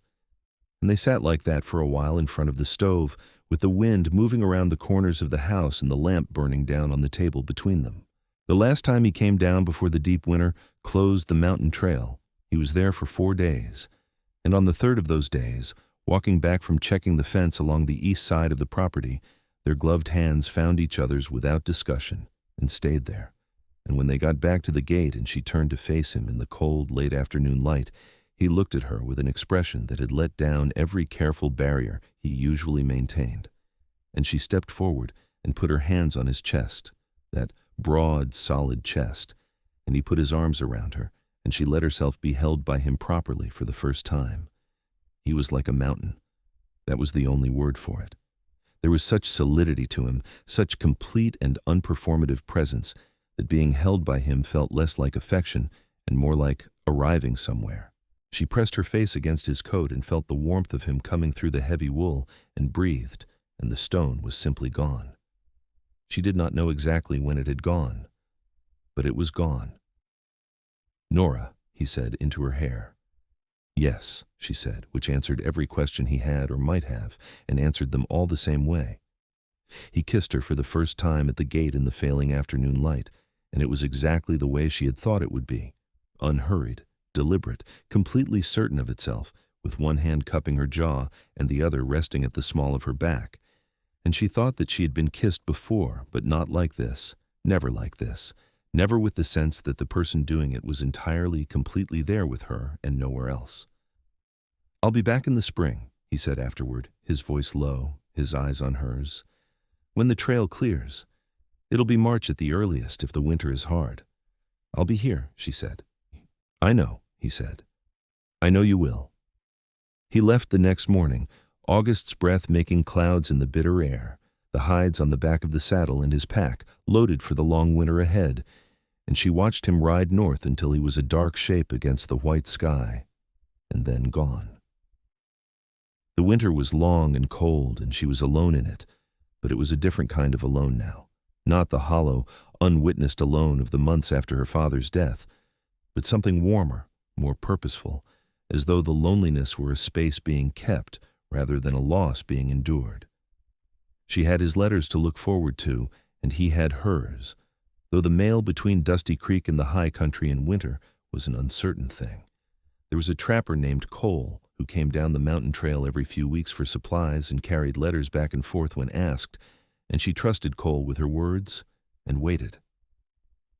Speaker 1: And they sat like that for a while in front of the stove, with the wind moving around the corners of the house and the lamp burning down on the table between them. The last time he came down before the deep winter closed the mountain trail, he was there for 4 days, and on the 3rd of those days, walking back from checking the fence along the east side of the property, their gloved hands found each other's without discussion and stayed there. And when they got back to the gate and she turned to face him in the cold, late afternoon light, he looked at her with an expression that had let down every careful barrier he usually maintained. And she stepped forward and put her hands on his chest, that broad, solid chest, and he put his arms around her, and she let herself be held by him properly for the first time. He was like a mountain. That was the only word for it. There was such solidity to him, such complete and unperformative presence, that being held by him felt less like affection and more like arriving somewhere. She pressed her face against his coat and felt the warmth of him coming through the heavy wool and breathed, and the stone was simply gone. She did not know exactly when it had gone, but it was gone. "Nora," he said into her hair. "Yes," she said, which answered every question he had or might have, and answered them all the same way. He kissed her for the first time at the gate in the failing afternoon light, and it was exactly the way she had thought it would be, unhurried, deliberate, completely certain of itself, with one hand cupping her jaw and the other resting at the small of her back. And she thought that she had been kissed before, but not like this, never like this, never with the sense that the person doing it was entirely, completely there with her and nowhere else. "I'll be back in the spring," he said afterward, his voice low, his eyes on hers. "When the trail clears. It'll be March at the earliest if the winter is hard. I'll be here," she said. "I know," he said. "I know you will." He left the next morning, August's breath making clouds in the bitter air, the hides on the back of the saddle and his pack loaded for the long winter ahead, and she watched him ride north until he was a dark shape against the white sky, and then gone. The winter was long and cold, and she was alone in it, but it was a different kind of alone now, not the hollow, unwitnessed alone of the months after her father's death, but something warmer, more purposeful, as though the loneliness were a space being kept rather than a loss being endured. She had his letters to look forward to, and he had hers, though the mail between Dusty Creek and the high country in winter was an uncertain thing. There was a trapper named Cole who came down the mountain trail every few weeks for supplies and carried letters back and forth when asked, and she trusted Cole with her words and waited.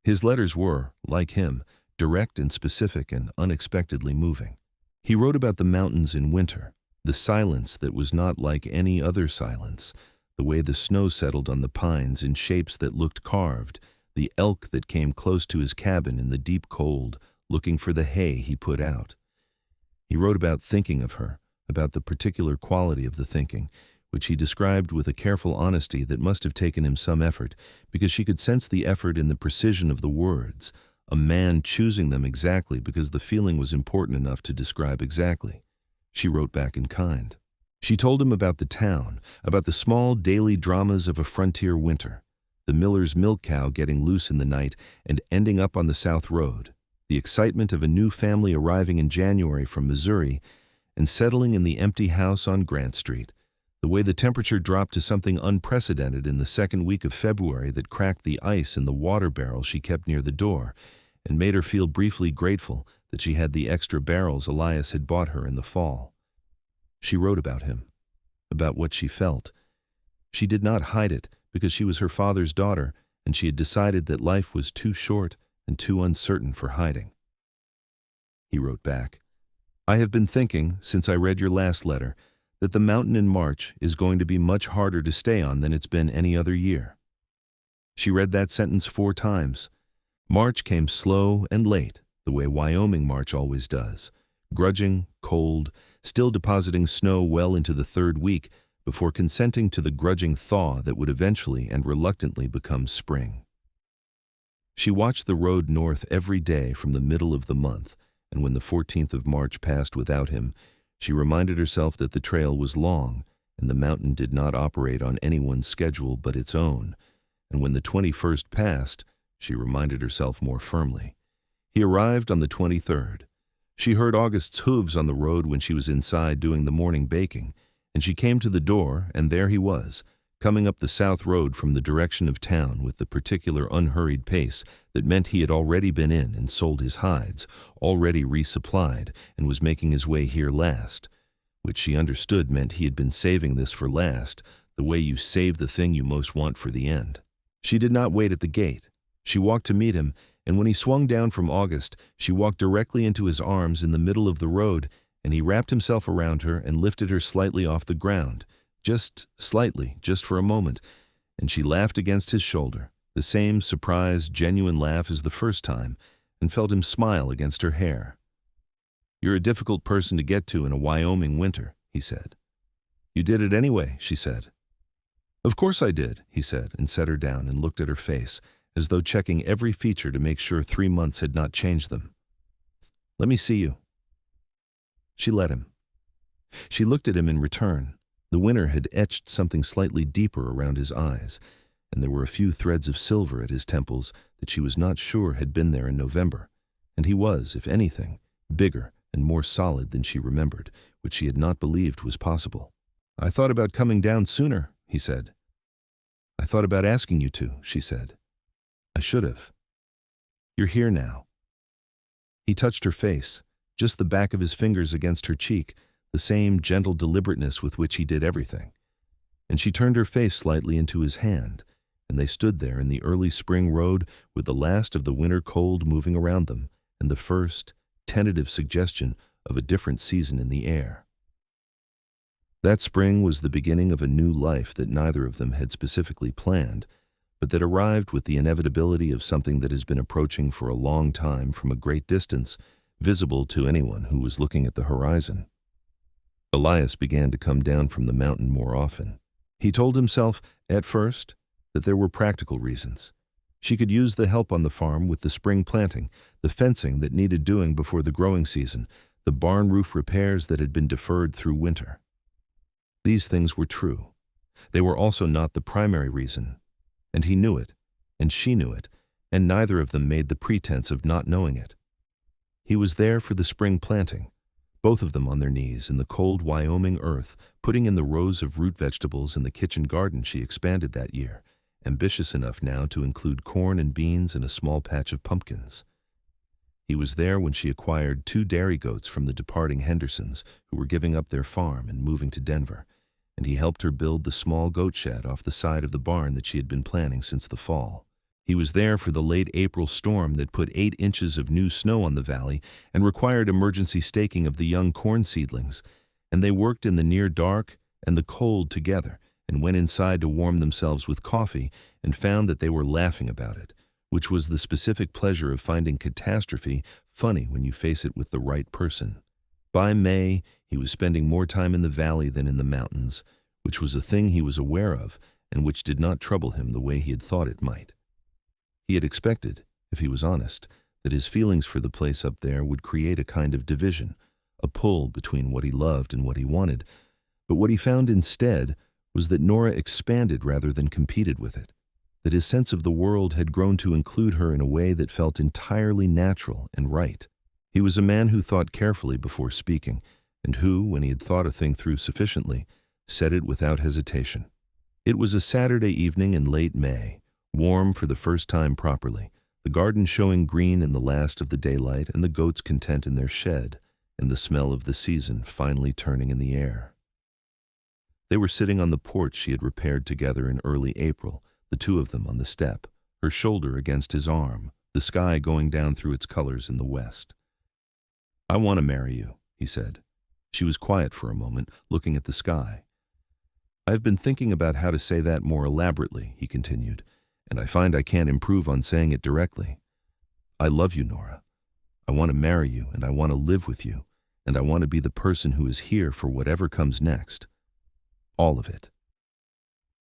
Speaker 1: His letters were, like him, direct and specific and unexpectedly moving. He wrote about the mountains in winter, the silence that was not like any other silence, the way the snow settled on the pines in shapes that looked carved, the elk that came close to his cabin in the deep cold, looking for the hay he put out. He wrote about thinking of her, about the particular quality of the thinking, which he described with a careful honesty that must have taken him some effort, because she could sense the effort in the precision of the words, a man choosing them exactly because the feeling was important enough to describe exactly. She wrote back in kind. She told him about the town, about the small daily dramas of a frontier winter, the miller's milk cow getting loose in the night and ending up on the South Road, the excitement of a new family arriving in January from Missouri and settling in the empty house on Grant Street, the way the temperature dropped to something unprecedented in the second week of February that cracked the ice in the water barrel she kept near the door and made her feel briefly grateful that she had the extra barrels Elias had bought her in the fall. She wrote about him, about what she felt. She did not hide it because she was her father's daughter, and she had decided that life was too short and too uncertain for hiding. He wrote back, "I have been thinking, since I read your last letter, that the mountain in March is going to be much harder to stay on than it's been any other year." She read that sentence 4 times. March came slow and late, the way Wyoming March always does, grudging, cold, still depositing snow well into the 3rd week before consenting to the grudging thaw that would eventually and reluctantly become spring. She watched the road north every day from the middle of the month, and when the 14th of March passed without him, she reminded herself that the trail was long and the mountain did not operate on anyone's schedule but its own, and when the 21st passed, she reminded herself more firmly. He arrived on the 23rd. She heard August's hooves on the road when she was inside doing the morning baking, and she came to the door, and there he was, coming up the South Road from the direction of town with the particular unhurried pace that meant he had already been in and sold his hides, already resupplied, and was making his way here last, which she understood meant he had been saving this for last, the way you save the thing you most want for the end. She did not wait at the gate. She walked to meet him, and when he swung down from August, she walked directly into his arms in the middle of the road, and he wrapped himself around her and lifted her slightly off the ground, just slightly, just for a moment, and she laughed against his shoulder, the same surprised, genuine laugh as the first time, and felt him smile against her hair. "You're a difficult person to get to in a Wyoming winter," he said. "You did it anyway," she said. "Of course I did," he said, and set her down and looked at her face, as though checking every feature to make sure 3 months had not changed them. "Let me see you." She let him. She looked at him in return. The winter had etched something slightly deeper around his eyes, and there were a few threads of silver at his temples that she was not sure had been there in November, and he was, if anything, bigger and more solid than she remembered, which she had not believed was possible. "I thought about coming down sooner," he said. "I thought about asking you to," she said. "I should have. You're here now." He touched her face, just the back of his fingers against her cheek, the same gentle deliberateness with which he did everything. And she turned her face slightly into his hand, and they stood there in the early spring road with the last of the winter cold moving around them and the first, tentative suggestion of a different season in the air. That spring was the beginning of a new life that neither of them had specifically planned, but that arrived with the inevitability of something that has been approaching for a long time from a great distance, visible to anyone who was looking at the horizon. Elias began to come down from the mountain more often. He told himself, at first, that there were practical reasons. She could use the help on the farm with the spring planting, the fencing that needed doing before the growing season, the barn roof repairs that had been deferred through winter. These things were true. They were also not the primary reason, and he knew it, and she knew it, and neither of them made the pretense of not knowing it. He was there for the spring planting, both of them on their knees in the cold Wyoming earth, putting in the rows of root vegetables in the kitchen garden she expanded that year, ambitious enough now to include corn and beans and a small patch of pumpkins. He was there when she acquired 2 dairy goats from the departing Hendersons, who were giving up their farm and moving to Denver, and he helped her build the small goat shed off the side of the barn that she had been planning since the fall. He was there for the late April storm that put 8 inches of new snow on the valley and required emergency staking of the young corn seedlings, and they worked in the near dark and the cold together and went inside to warm themselves with coffee and found that they were laughing about it, which was the specific pleasure of finding catastrophe funny when you face it with the right person. By May, he was spending more time in the valley than in the mountains, which was a thing he was aware of and which did not trouble him the way he had thought it might. He had expected, if he was honest, that his feelings for the place up there would create a kind of division, a pull between what he loved and what he wanted, but what he found instead was that Nora expanded rather than competed with it, that his sense of the world had grown to include her in a way that felt entirely natural and right. He was a man who thought carefully before speaking, and who, when he had thought a thing through sufficiently, said it without hesitation. It was a Saturday evening in late May, warm for the first time properly, the garden showing green in the last of the daylight and the goats content in their shed, and the smell of the season finally turning in the air. They were sitting on the porch she had repaired together in early April, the 2 of them on the step, her shoulder against his arm, the sky going down through its colors in the west. "I want to marry you," he said. She was quiet for a moment, looking at the sky. "I've been thinking about how to say that more elaborately," he continued, "and I find I can't improve on saying it directly. I love you, Nora. I want to marry you, and I want to live with you, and I want to be the person who is here for whatever comes next. All of it."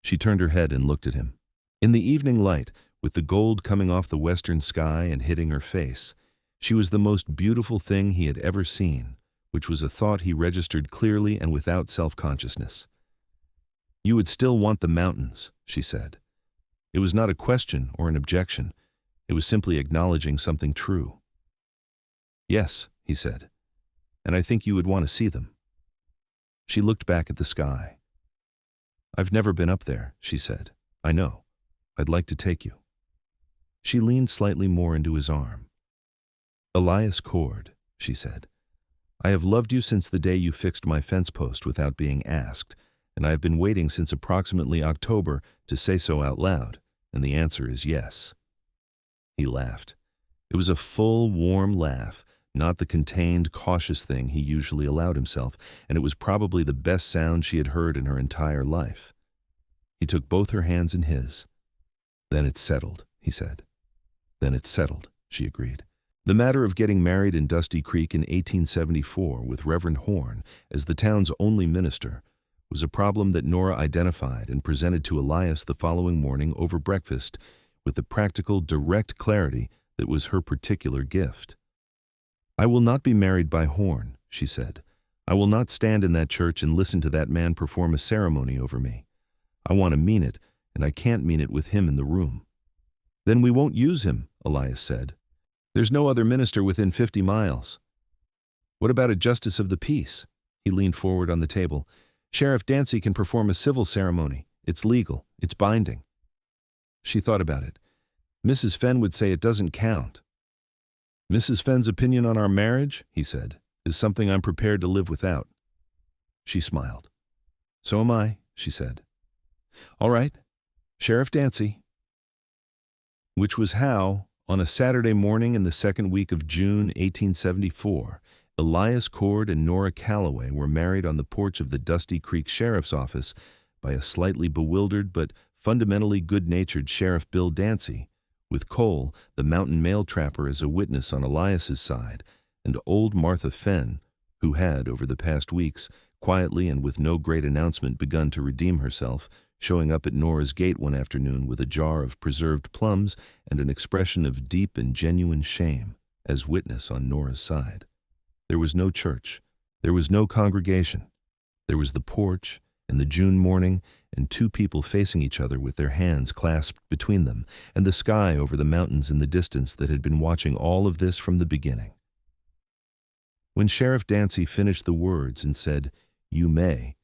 Speaker 1: She turned her head and looked at him. In the evening light, with the gold coming off the western sky and hitting her face, she was the most beautiful thing he had ever seen, which was a thought he registered clearly and without self-consciousness. "You would still want the mountains," she said. It was not a question or an objection. It was simply acknowledging something true. "Yes," he said, "and I think you would want to see them." She looked back at the sky. "I've never been up there," she said. "I know. I'd like to take you." She leaned slightly more into his arm. "Elias Cord," she said, "I have loved you since the day you fixed my fence post without being asked, and I have been waiting since approximately October to say so out loud, and the answer is yes." He laughed. It was a full, warm laugh, not the contained, cautious thing he usually allowed himself, and it was probably the best sound she had heard in her entire life. He took both her hands in his. "Then it's settled," he said. "Then it's settled," she agreed. The matter of getting married in Dusty Creek in 1874 with Reverend Horne as the town's only minister was a problem that Nora identified and presented to Elias the following morning over breakfast with the practical, direct clarity that was her particular gift. "I will not be married by Horne," she said. "I will not stand in that church and listen to that man perform a ceremony over me. I want to mean it, and I can't mean it with him in the room." "Then we won't use him," Elias said. "There's no other minister within 50 miles. What about a justice of the peace?" He leaned forward on the table. "Sheriff Dancy can perform a civil ceremony. It's legal. It's binding." She thought about it. "Mrs. Fenn would say it doesn't count." "Mrs. Fenn's opinion on our marriage," he said, "is something I'm prepared to live without." She smiled. "So am I," she said. "All right, Sheriff Dancy." Which was how, on a Saturday morning in the second week of June 1874, Elias Cord and Nora Calloway were married on the porch of the Dusty Creek Sheriff's Office by a slightly bewildered but fundamentally good-natured Sheriff Bill Dancy, with Cole, the mountain mail trapper, as a witness on Elias's side, and old Martha Fenn, who had, over the past weeks, quietly and with no great announcement begun to redeem herself, showing up at Nora's gate one afternoon with a jar of preserved plums and an expression of deep and genuine shame, as witness on Nora's side. There was no church. There was no congregation. There was the porch and the June morning and two people facing each other with their hands clasped between them, and the sky over the mountains in the distance that had been watching all of this from the beginning. When Sheriff Dancy finished the words and said, "You may,"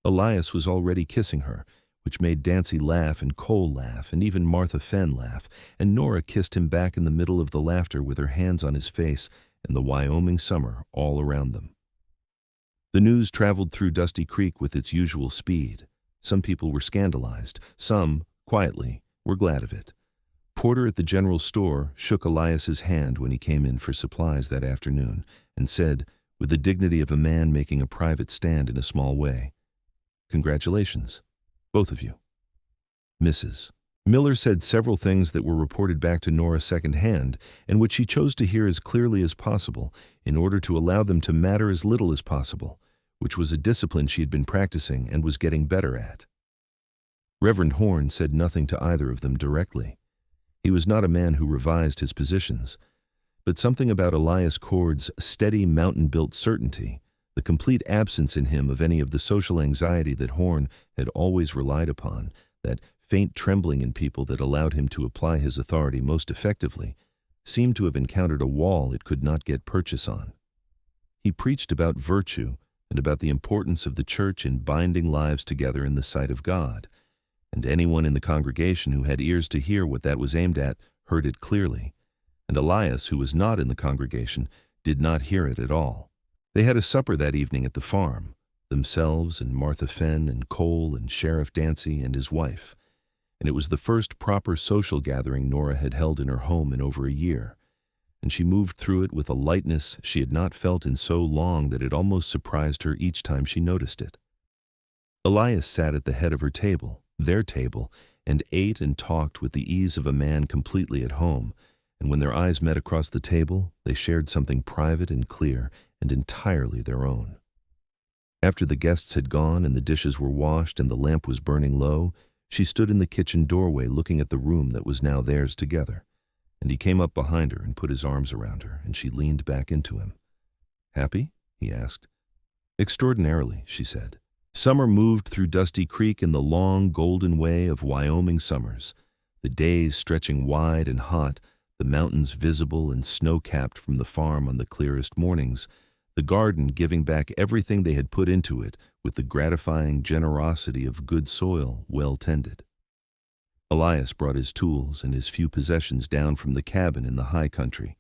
Speaker 1: Elias was already kissing her, which made Dancy laugh and Cole laugh and even Martha Fenn laugh, and Nora kissed him back in the middle of the laughter with her hands on his face and the Wyoming summer all around them. The news traveled through Dusty Creek with its usual speed. Some people were scandalized. Some, quietly, were glad of it. Porter at the general store shook Elias's hand when he came in for supplies that afternoon and said, with the dignity of a man making a private stand in a small way, "Congratulations, both of you." Mrs. Miller said several things that were reported back to Nora secondhand, and which she chose to hear as clearly as possible in order to allow them to matter as little as possible, which was a discipline she had been practicing and was getting better at. Reverend Horne said nothing to either of them directly. He was not a man who revised his positions, but something about Elias Cord's steady, mountain-built certainty, the complete absence in him of any of the social anxiety that Horne had always relied upon, that faint trembling in people that allowed him to apply his authority most effectively, seemed to have encountered a wall it could not get purchase on. He preached about virtue and about the importance of the church in binding lives together in the sight of God, and anyone in the congregation who had ears to hear what that was aimed at heard it clearly, and Elias, who was not in the congregation, did not hear it at all. They had a supper that evening at the farm, themselves and Martha Fenn and Cole and Sheriff Dancy and his wife, and it was the first proper social gathering Nora had held in her home in over a year, and she moved through it with a lightness she had not felt in so long that it almost surprised her each time she noticed it. Elias sat at the head of her table, their table, and ate and talked with the ease of a man completely at home, and when their eyes met across the table, they shared something private and clear and entirely their own. After the guests had gone and the dishes were washed and the lamp was burning low, she stood in the kitchen doorway looking at the room that was now theirs together, and he came up behind her and put his arms around her, and she leaned back into him. "Happy?" he asked. "Extraordinarily," she said. Summer moved through Dusty Creek in the long, golden way of Wyoming summers, the days stretching wide and hot, the mountains visible and snow-capped from the farm on the clearest mornings, the garden giving back everything they had put into it with the gratifying generosity of good soil well tended. Elias brought his tools and his few possessions down from the cabin in the high country.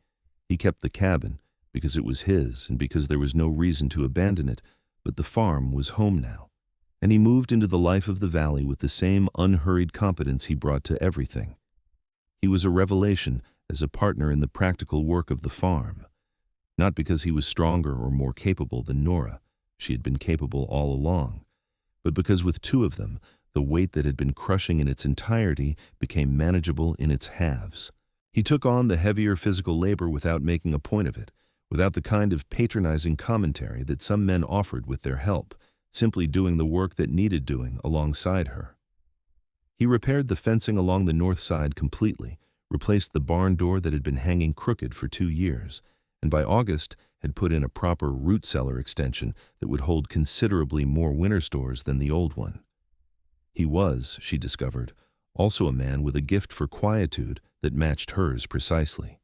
Speaker 1: He kept the cabin because it was his and because there was no reason to abandon it, but the farm was home now, and he moved into the life of the valley with the same unhurried competence he brought to everything. He was a revelation as a partner in the practical work of the farm, not because he was stronger or more capable than Nora, she had been capable all along, but because with two of them, the weight that had been crushing in its entirety became manageable in its halves. He took on the heavier physical labor without making a point of it, without the kind of patronizing commentary that some men offered with their help, simply doing the work that needed doing alongside her. He repaired the fencing along the north side completely, replaced the barn door that had been hanging crooked for 2 years, and by August had put in a proper root cellar extension that would hold considerably more winter stores than the old one. He was, she discovered, also a man with a gift for quietude that matched hers precisely.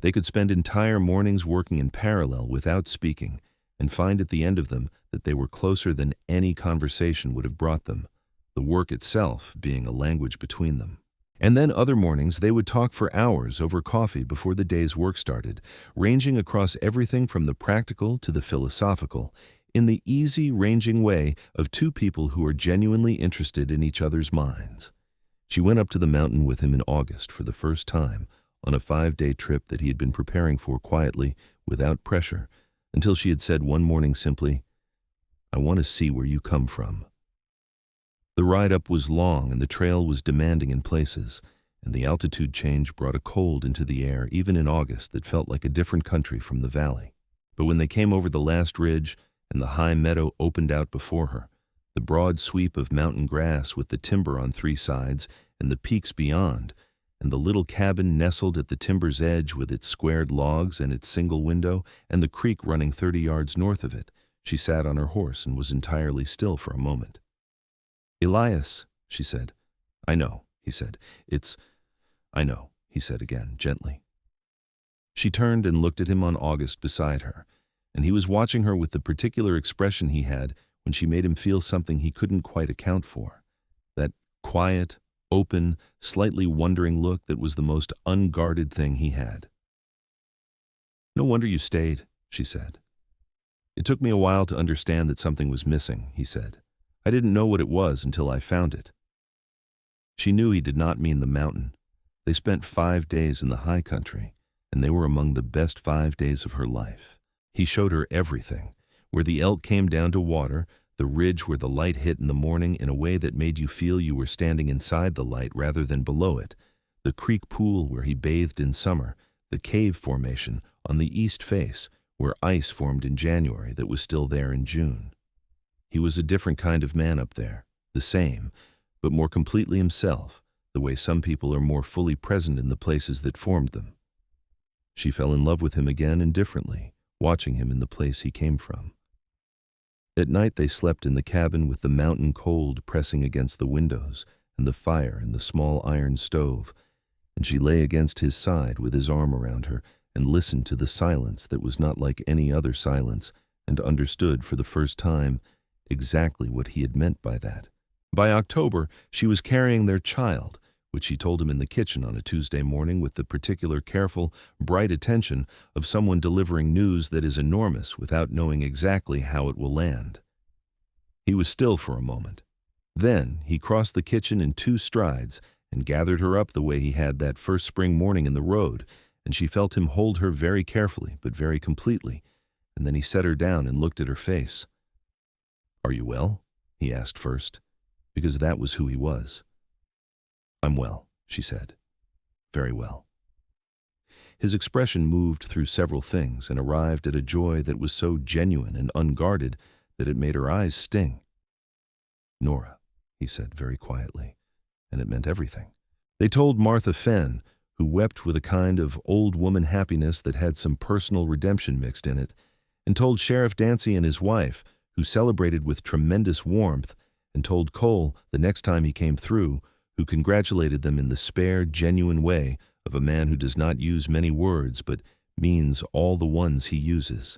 Speaker 1: They could spend entire mornings working in parallel without speaking, and find at the end of them that they were closer than any conversation would have brought them, the work itself being a language between them. And then other mornings they would talk for hours over coffee before the day's work started, ranging across everything from the practical to the philosophical, in the easy, ranging way of two people who are genuinely interested in each other's minds. She went up to the mountain with him in August for the first time, on a 5-day trip that he had been preparing for quietly, without pressure, until she had said one morning simply, "I want to see where you come from." The ride up was long and the trail was demanding in places, and the altitude change brought a cold into the air even in August that felt like a different country from the valley. But when they came over the last ridge and the high meadow opened out before her, the broad sweep of mountain grass with the timber on 3 sides and the peaks beyond, and the little cabin nestled at the timber's edge with its squared logs and its single window, and the creek running 30 yards north of it, she sat on her horse and was entirely still for a moment. "Elias," she said. "I know," he said. "I know," he said again, gently. She turned and looked at him on August beside her, and he was watching her with the particular expression he had when she made him feel something he couldn't quite account for, that quiet, open, slightly wondering look that was the most unguarded thing he had. "No wonder you stayed," she said. "It took me a while to understand that something was missing," he said. "I didn't know what it was until I found it." She knew he did not mean the mountain. They spent 5 days in the high country, and they were among the best 5 days of her life. He showed her everything, where the elk came down to water, the ridge where the light hit in the morning in a way that made you feel you were standing inside the light rather than below it, the creek pool where he bathed in summer, the cave formation on the east face where ice formed in January that was still there in June. He was a different kind of man up there, the same, but more completely himself, the way some people are more fully present in the places that formed them. She fell in love with him again indifferently, watching him in the place he came from. At night they slept in the cabin with the mountain cold pressing against the windows and the fire in the small iron stove, and she lay against his side with his arm around her and listened to the silence that was not like any other silence, and understood for the first time exactly what he had meant by that. By October, she was carrying their child, which she told him in the kitchen on a Tuesday morning with the particular careful, bright attention of someone delivering news that is enormous without knowing exactly how it will land. He was still for a moment. Then he crossed the kitchen in 2 strides and gathered her up the way he had that first spring morning in the road, and she felt him hold her very carefully but very completely, and then he set her down and looked at her face. "Are you well?" he asked first, because that was who he was. "I'm well," she said. "Very well." His expression moved through several things and arrived at a joy that was so genuine and unguarded that it made her eyes sting. "Nora," he said very quietly, and it meant everything. They told Martha Fenn, who wept with a kind of old woman happiness that had some personal redemption mixed in it, and told Sheriff Dancy and his wife, who celebrated with tremendous warmth, and told Cole the next time he came through, who congratulated them in the spare, genuine way of a man who does not use many words but means all the ones he uses.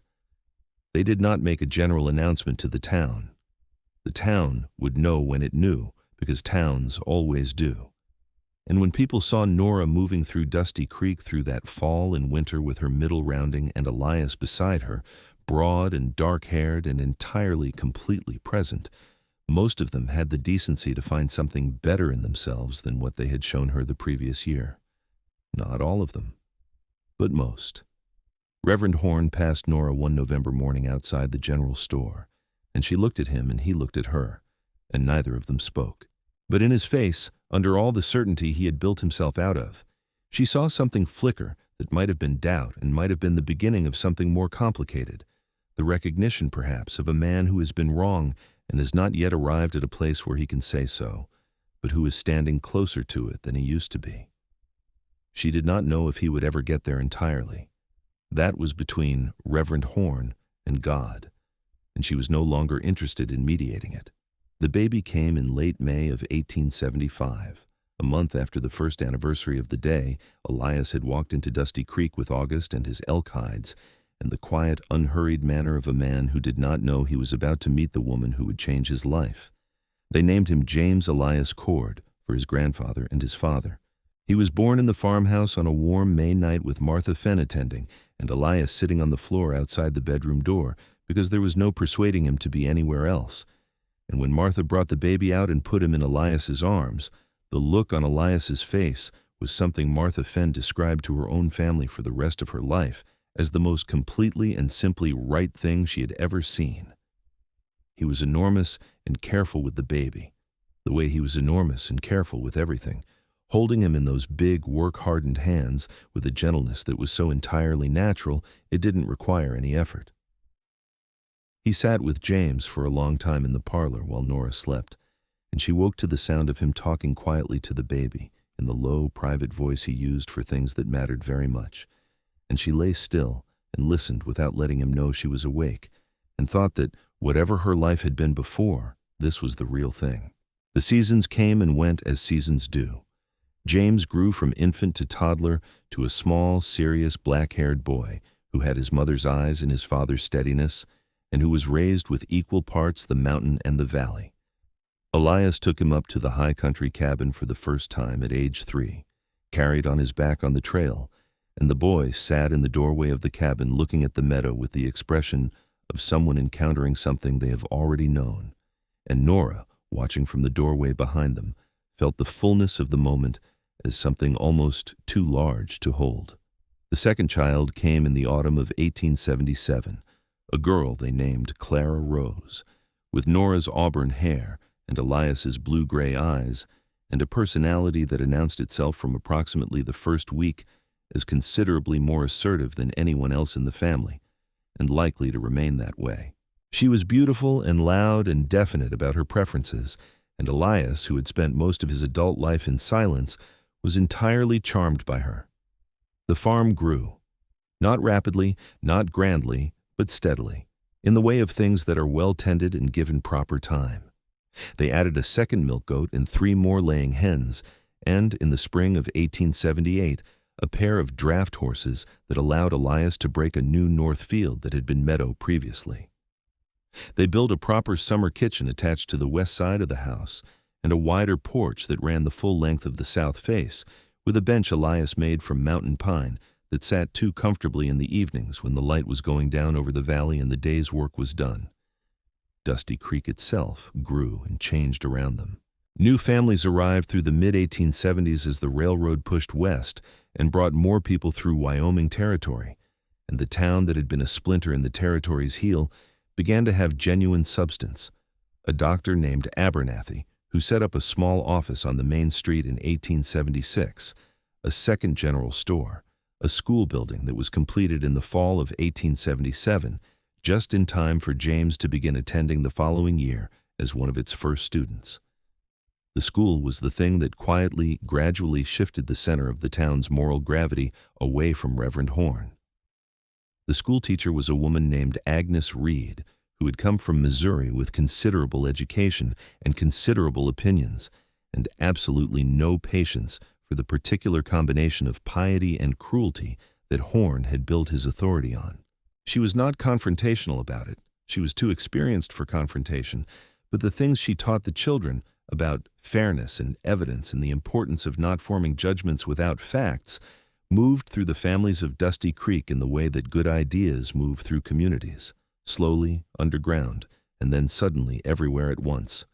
Speaker 1: They did not make a general announcement to the town. The town would know when it knew, because towns always do. And when people saw Nora moving through Dusty Creek through that fall and winter with her middle rounding and Elias beside her, broad and dark-haired and entirely, completely present, most of them had the decency to find something better in themselves than what they had shown her the previous year. Not all of them, but most. Reverend Horne passed Nora one November morning outside the general store, and she looked at him and he looked at her, and neither of them spoke. But in his face, under all the certainty he had built himself out of, she saw something flicker that might have been doubt and might have been the beginning of something more complicated, the recognition, perhaps, of a man who has been wrong and has not yet arrived at a place where he can say so, but who was standing closer to it than he used to be. She did not know if he would ever get there entirely. That was between Reverend Horne and God, and she was no longer interested in mediating it. The baby came in late May of 1875. A month after the first anniversary of the day, Elias had walked into Dusty Creek with August and his elk hides, and the quiet, unhurried manner of a man who did not know he was about to meet the woman who would change his life. They named him James Elias Cord for his grandfather and his father. He was born in the farmhouse on a warm May night with Martha Fenn attending, and Elias sitting on the floor outside the bedroom door because there was no persuading him to be anywhere else. And when Martha brought the baby out and put him in Elias's arms, the look on Elias's face was something Martha Fenn described to her own family for the rest of her life as the most completely and simply right thing she had ever seen. He was enormous and careful with the baby, the way he was enormous and careful with everything, holding him in those big, work-hardened hands with a gentleness that was so entirely natural it didn't require any effort. He sat with James for a long time in the parlor while Nora slept, and she woke to the sound of him talking quietly to the baby in the low, private voice he used for things that mattered very much. And she lay still and listened without letting him know she was awake, and thought that whatever her life had been before, this was the real thing. The seasons came and went as seasons do. James grew from infant to toddler to a small, serious, black-haired boy who had his mother's eyes and his father's steadiness, and who was raised with equal parts the mountain and the valley. Elias took him up to the high country cabin for the first time at age 3, carried on his back on the trail, and the boy sat in the doorway of the cabin looking at the meadow with the expression of someone encountering something they have already known, and Nora, watching from the doorway behind them, felt the fullness of the moment as something almost too large to hold. The second child came in the autumn of 1877, a girl they named Clara Rose, with Nora's auburn hair and Elias's blue-gray eyes, and a personality that announced itself from approximately the first week as considerably more assertive than anyone else in the family, and likely to remain that way. She was beautiful and loud and definite about her preferences, and Elias, who had spent most of his adult life in silence, was entirely charmed by her. The farm grew, not rapidly, not grandly, but steadily, in the way of things that are well tended and given proper time. They added a second milk goat and 3 more laying hens, and in the spring of 1878, a pair of draft horses that allowed Elias to break a new north field that had been meadow previously. They built a proper summer kitchen attached to the west side of the house, and a wider porch that ran the full length of the south face, with a bench Elias made from mountain pine that sat too comfortably in the evenings when the light was going down over the valley and the day's work was done. Dusty Creek itself grew and changed around them. New families arrived through the mid-1870s as the railroad pushed west and brought more people through Wyoming territory, and the town that had been a splinter in the territory's heel began to have genuine substance. A doctor named Abernathy, who set up a small office on the main street in 1876, a second general store, a school building that was completed in the fall of 1877, just in time for James to begin attending the following year as one of its first students. The school was the thing that quietly, gradually shifted the center of the town's moral gravity away from Reverend Horne. The schoolteacher was a woman named Agnes Reed, who had come from Missouri with considerable education and considerable opinions, and absolutely no patience for the particular combination of piety and cruelty that Horne had built his authority on. She was not confrontational about it. She was too experienced for confrontation, but the things she taught the children about fairness and evidence and the importance of not forming judgments without facts moved through the families of Dusty Creek in the way that good ideas move through communities, slowly, underground, and then suddenly everywhere at once.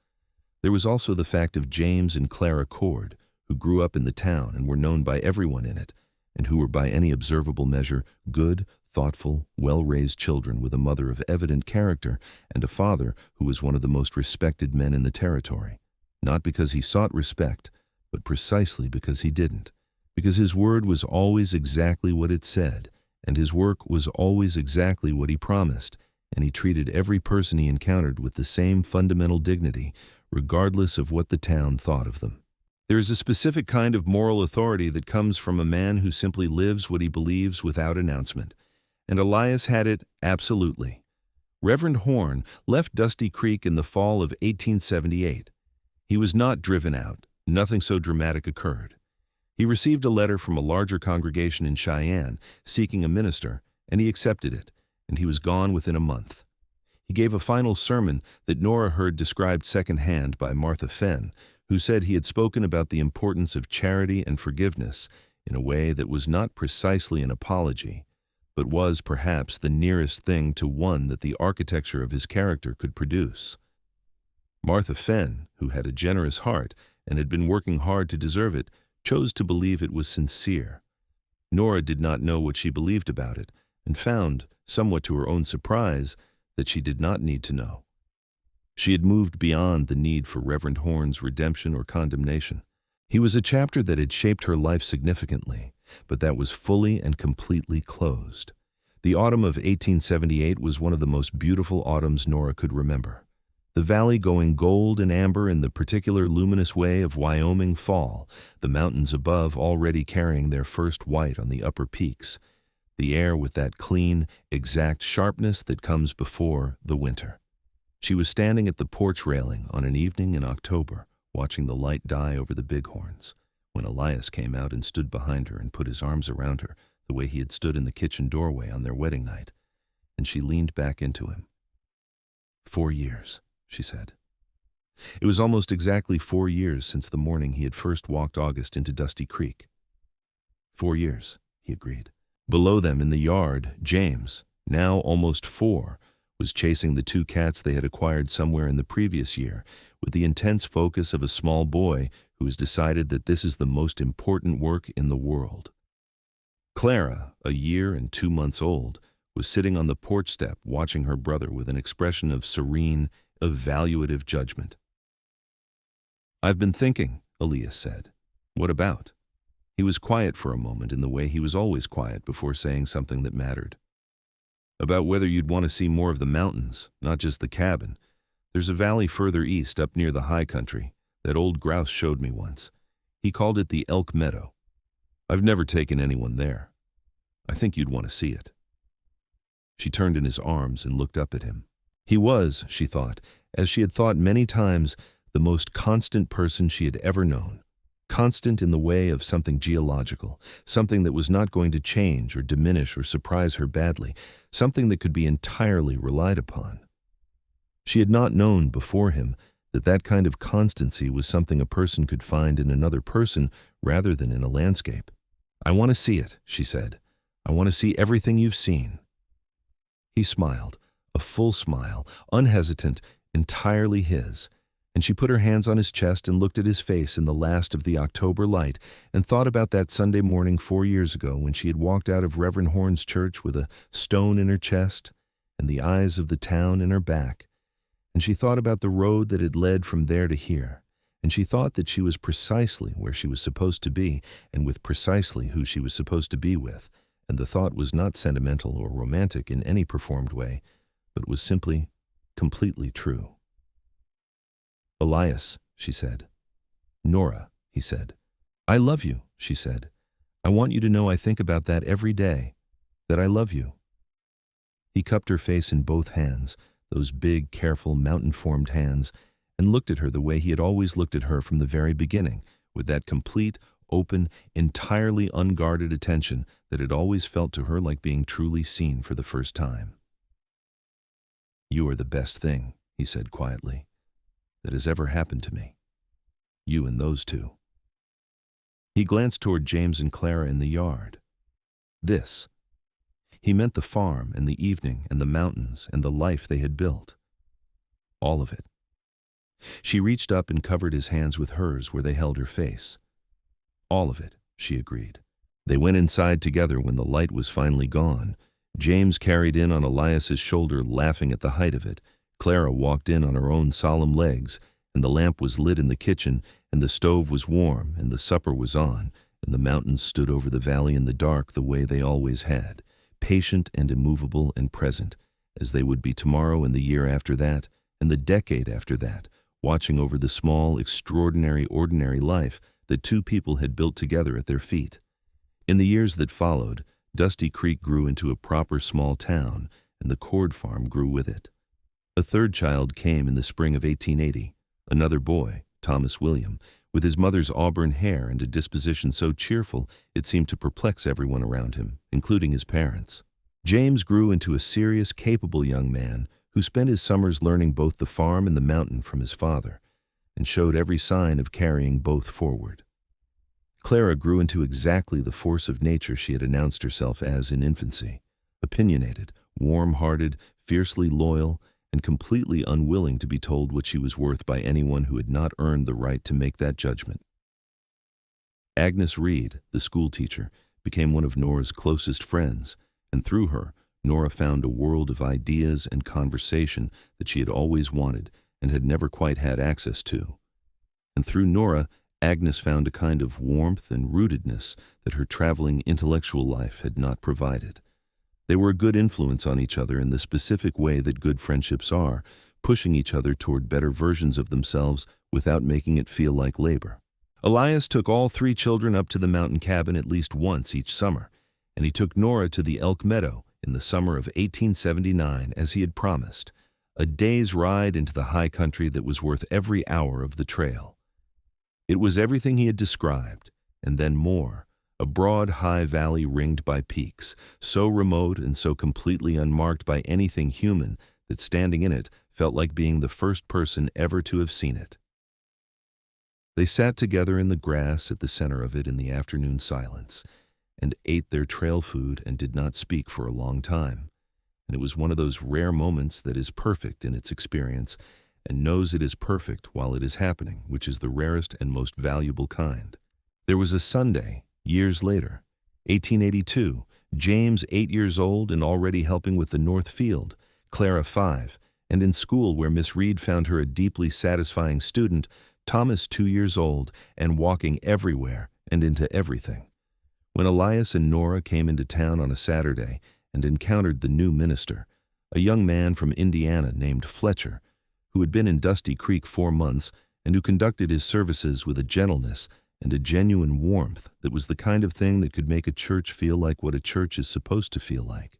Speaker 1: There was also the fact of James and Clara Cord, who grew up in the town and were known by everyone in it, and who were by any observable measure good, thoughtful, well-raised children with a mother of evident character and a father who was one of the most respected men in the territory, not because he sought respect, but precisely because he didn't, because his word was always exactly what it said, and his work was always exactly what he promised, and he treated every person he encountered with the same fundamental dignity, regardless of what the town thought of them. There is a specific kind of moral authority that comes from a man who simply lives what he believes without announcement, and Elias had it absolutely. Reverend Horne left Dusty Creek in the fall of 1878. He was not driven out. Nothing so dramatic occurred. He received a letter from a larger congregation in Cheyenne seeking a minister, and he accepted it, and he was gone within a month. He gave a final sermon that Nora heard described secondhand by Martha Fenn, who said he had spoken about the importance of charity and forgiveness in a way that was not precisely an apology, but was perhaps the nearest thing to one that the architecture of his character could produce. Martha Fenn, who had a generous heart and had been working hard to deserve it, chose to believe it was sincere. Nora did not know what she believed about it, and found, somewhat to her own surprise, that she did not need to know. She had moved beyond the need for Reverend Horne's redemption or condemnation. He was a chapter that had shaped her life significantly, but that was fully and completely closed. The autumn of 1878 was one of the most beautiful autumns Nora could remember. The valley going gold and amber in the particular luminous way of Wyoming fall, the mountains above already carrying their first white on the upper peaks, the air with that clean, exact sharpness that comes before the winter. She was standing at the porch railing on an evening in October, watching the light die over the Bighorns, when Elias came out and stood behind her and put his arms around her the way he had stood in the kitchen doorway on their wedding night, and she leaned back into him. 4 years, she said. It was almost exactly 4 years since the morning he had first walked August into Dusty Creek. 4 years, he agreed. Below them in the yard, James, now almost 4, was chasing the 2 cats they had acquired somewhere in the previous year with the intense focus of a small boy who has decided that this is the most important work in the world. Clara, a year and 2 months old, was sitting on the porch step watching her brother with an expression of serene, evaluative judgment. "I've been thinking," Elias said. "What about?" He was quiet for a moment in the way he was always quiet before saying something that mattered. "About whether you'd want to see more of the mountains, not just the cabin. There's a valley further east up near the high country that old Grouse showed me once. He called it the Elk Meadow. I've never taken anyone there. I think you'd want to see it." She turned in his arms and looked up at him. He was, she thought, as she had thought many times, the most constant person she had ever known. Constant in the way of something geological, something that was not going to change or diminish or surprise her badly, something that could be entirely relied upon. She had not known before him that that kind of constancy was something a person could find in another person rather than in a landscape. "I want to see it," she said. "I want to see everything you've seen." He smiled, a full smile, unhesitant, entirely his, and she put her hands on his chest and looked at his face in the last of the October light and thought about that Sunday morning 4 years ago when she had walked out of Reverend Horne's church with a stone in her chest and the eyes of the town in her back, and she thought about the road that had led from there to here, and she thought that she was precisely where she was supposed to be and with precisely who she was supposed to be with, and the thought was not sentimental or romantic in any performed way, but was simply, completely true. "Elias," she said. "Nora," he said. "I love you," she said. "I want you to know I think about that every day, that I love you." He cupped her face in both hands, those big, careful, mountain-formed hands, and looked at her the way he had always looked at her from the very beginning, with that complete, open, entirely unguarded attention that had always felt to her like being truly seen for the first time. "You are the best thing," he said quietly, "that has ever happened to me. You and those 2. He glanced toward James and Clara in the yard. This. He meant the farm and the evening and the mountains and the life they had built. All of it. She reached up and covered his hands with hers where they held her face. "All of it," she agreed. They went inside together when the light was finally gone. James carried in on Elias's shoulder, laughing at the height of it. Clara walked in on her own solemn legs, and the lamp was lit in the kitchen, and the stove was warm, and the supper was on, and the mountains stood over the valley in the dark the way they always had, patient and immovable and present, as they would be tomorrow and the year after that, and the decade after that, watching over the small, extraordinary, ordinary life that two people had built together at their feet. In the years that followed, Dusty Creek grew into a proper small town, and the Cord farm grew with it. A third child came in the spring of 1880, another boy, Thomas William, with his mother's auburn hair and a disposition so cheerful it seemed to perplex everyone around him, including his parents. James grew into a serious, capable young man who spent his summers learning both the farm and the mountain from his father, and showed every sign of carrying both forward. Clara grew into exactly the force of nature she had announced herself as in infancy, opinionated, warm-hearted, fiercely loyal, and completely unwilling to be told what she was worth by anyone who had not earned the right to make that judgment. Agnes Reed, the schoolteacher, became one of Nora's closest friends, and through her, Nora found a world of ideas and conversation that she had always wanted and had never quite had access to. And through Nora, Agnes found a kind of warmth and rootedness that her traveling intellectual life had not provided. They were a good influence on each other in the specific way that good friendships are, pushing each other toward better versions of themselves without making it feel like labor. Elias took all three children up to the mountain cabin at least once each summer, and he took Nora to the Elk Meadow in the summer of 1879 as he had promised, a day's ride into the high country that was worth every hour of the trail. It was everything he had described, and then more. A broad, high valley ringed by peaks, so remote and so completely unmarked by anything human that standing in it felt like being the first person ever to have seen it. They sat together in the grass at the center of it in the afternoon silence, and ate their trail food and did not speak for a long time. And it was one of those rare moments that is perfect in its experience and knows it is perfect while it is happening, which is the rarest and most valuable kind. There was a Sunday, years later, 1882, James 8 years old and already helping with the North Field, Clara 5, and in school where Miss Reed found her a deeply satisfying student, Thomas 2 years old and walking everywhere and into everything. When Elias and Nora came into town on a Saturday and encountered the new minister, a young man from Indiana named Fletcher, who had been in Dusty Creek 4 months and who conducted his services with a gentleness and a genuine warmth that was the kind of thing that could make a church feel like what a church is supposed to feel like.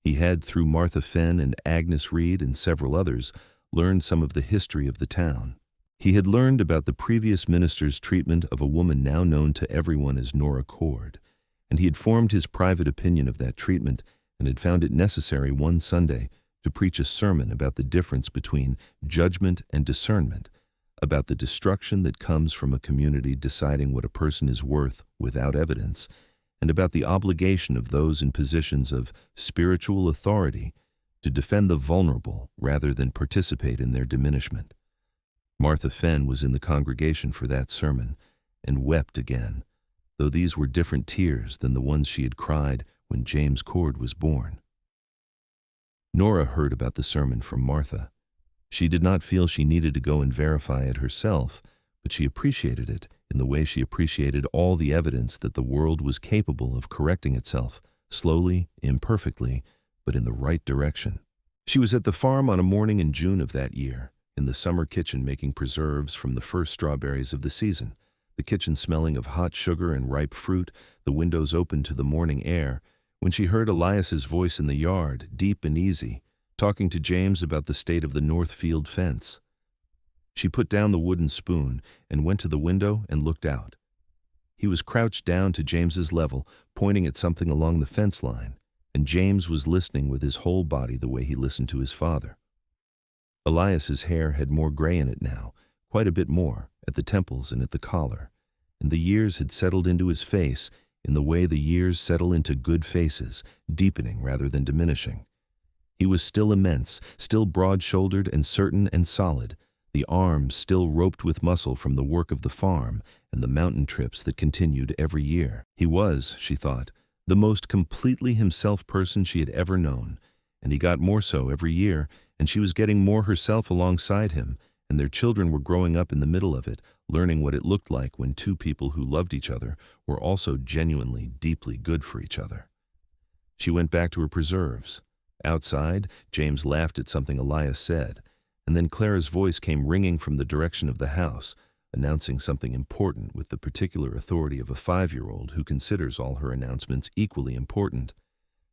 Speaker 1: He had, through Martha Fenn and Agnes Reed and several others, learned some of the history of the town. He had learned about the previous minister's treatment of a woman now known to everyone as Nora Calloway, and he had formed his private opinion of that treatment and had found it necessary one Sunday to preach a sermon about the difference between judgment and discernment, about the destruction that comes from a community deciding what a person is worth without evidence, and about the obligation of those in positions of spiritual authority to defend the vulnerable rather than participate in their diminishment. Martha Fenn was in the congregation for that sermon and wept again, though these were different tears than the ones she had cried when James Cord was born. Nora heard about the sermon from Martha. She did not feel she needed to go and verify it herself, but she appreciated it in the way she appreciated all the evidence that the world was capable of correcting itself, slowly, imperfectly, but in the right direction. She was at the farm on a morning in June of that year, in the summer kitchen making preserves from the first strawberries of the season, the kitchen smelling of hot sugar and ripe fruit, the windows open to the morning air, when she heard Elias's voice in the yard, deep and easy, talking to James about the state of the north field fence. She put down the wooden spoon and went to the window and looked out. He was crouched down to James's level, pointing at something along the fence line, and James was listening with his whole body the way he listened to his father. Elias's hair had more gray in it now, quite a bit more, at the temples and at the collar, and the years had settled into his face in the way the years settle into good faces, deepening rather than diminishing. He was still immense, still broad-shouldered and certain and solid, the arms still roped with muscle from the work of the farm and the mountain trips that continued every year. He was, she thought, the most completely himself person she had ever known, and he got more so every year, and she was getting more herself alongside him, and their children were growing up in the middle of it, learning what it looked like when two people who loved each other were also genuinely, deeply good for each other. She went back to her preserves. Outside, James laughed at something Elias said, And then Clara's voice came ringing from the direction of the house, announcing something important with the particular authority of a 5-year-old who considers all her announcements equally important.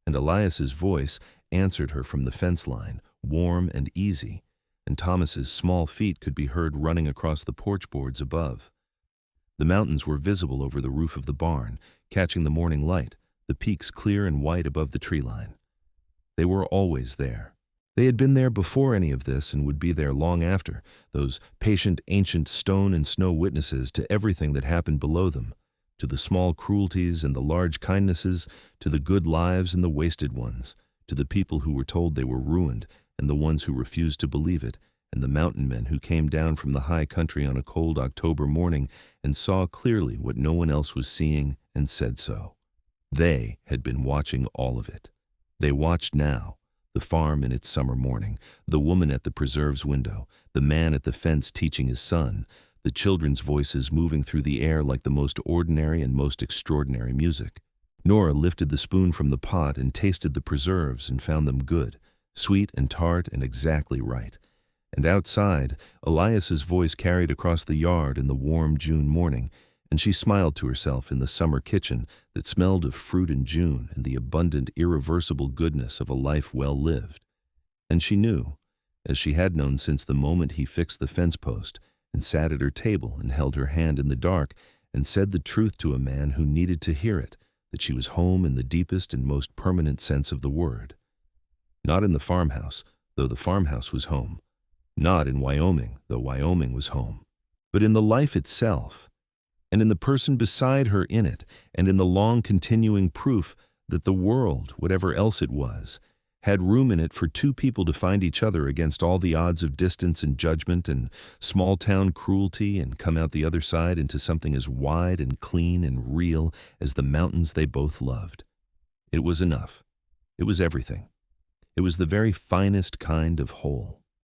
Speaker 1: And Elias's voice answered her from the fence line, warm and easy, and Thomas's small feet could be heard running across the porch boards above. The mountains were visible over the roof of the barn, catching the morning light, the peaks clear and white above the tree line. They were always there. They had been there before any of this and would be there long after, those patient, ancient stone and snow witnesses to everything that happened below them, to the small cruelties and the large kindnesses, to the good lives and the wasted ones, to the people who were told they were ruined and the ones who refused to believe it, and the mountain men who came down from the high country on a cold October morning and saw clearly what no one else was seeing and said so. They had been watching all of it. They watched now, the farm in its summer morning, the woman at the preserve's window, the man at the fence teaching his son, the children's voices moving through the air like the most ordinary and most extraordinary music. Nora lifted the spoon from the pot and tasted the preserves and found them good, sweet and tart and exactly right. And outside, Elias's voice carried across the yard in the warm June morning, and she smiled to herself in the summer kitchen that smelled of fruit in June and the abundant, irreversible goodness of a life well lived. And she knew, as she had known since the moment he fixed the fence post and sat at her table and held her hand in the dark and said the truth to a man who needed to hear it, that she was home in the deepest and most permanent sense of the word. Not in the farmhouse, though the farmhouse was home. Not in Wyoming, though Wyoming was home. But in the life itself, and in the person beside her in it, and in the long continuing proof that the world, whatever else it was, had room in it for two people to find each other against all the odds of distance and judgment and small-town cruelty and come out the other side into something as wide and clean and real as the mountains they both loved. It was enough. It was everything. It was the very finest kind of whole.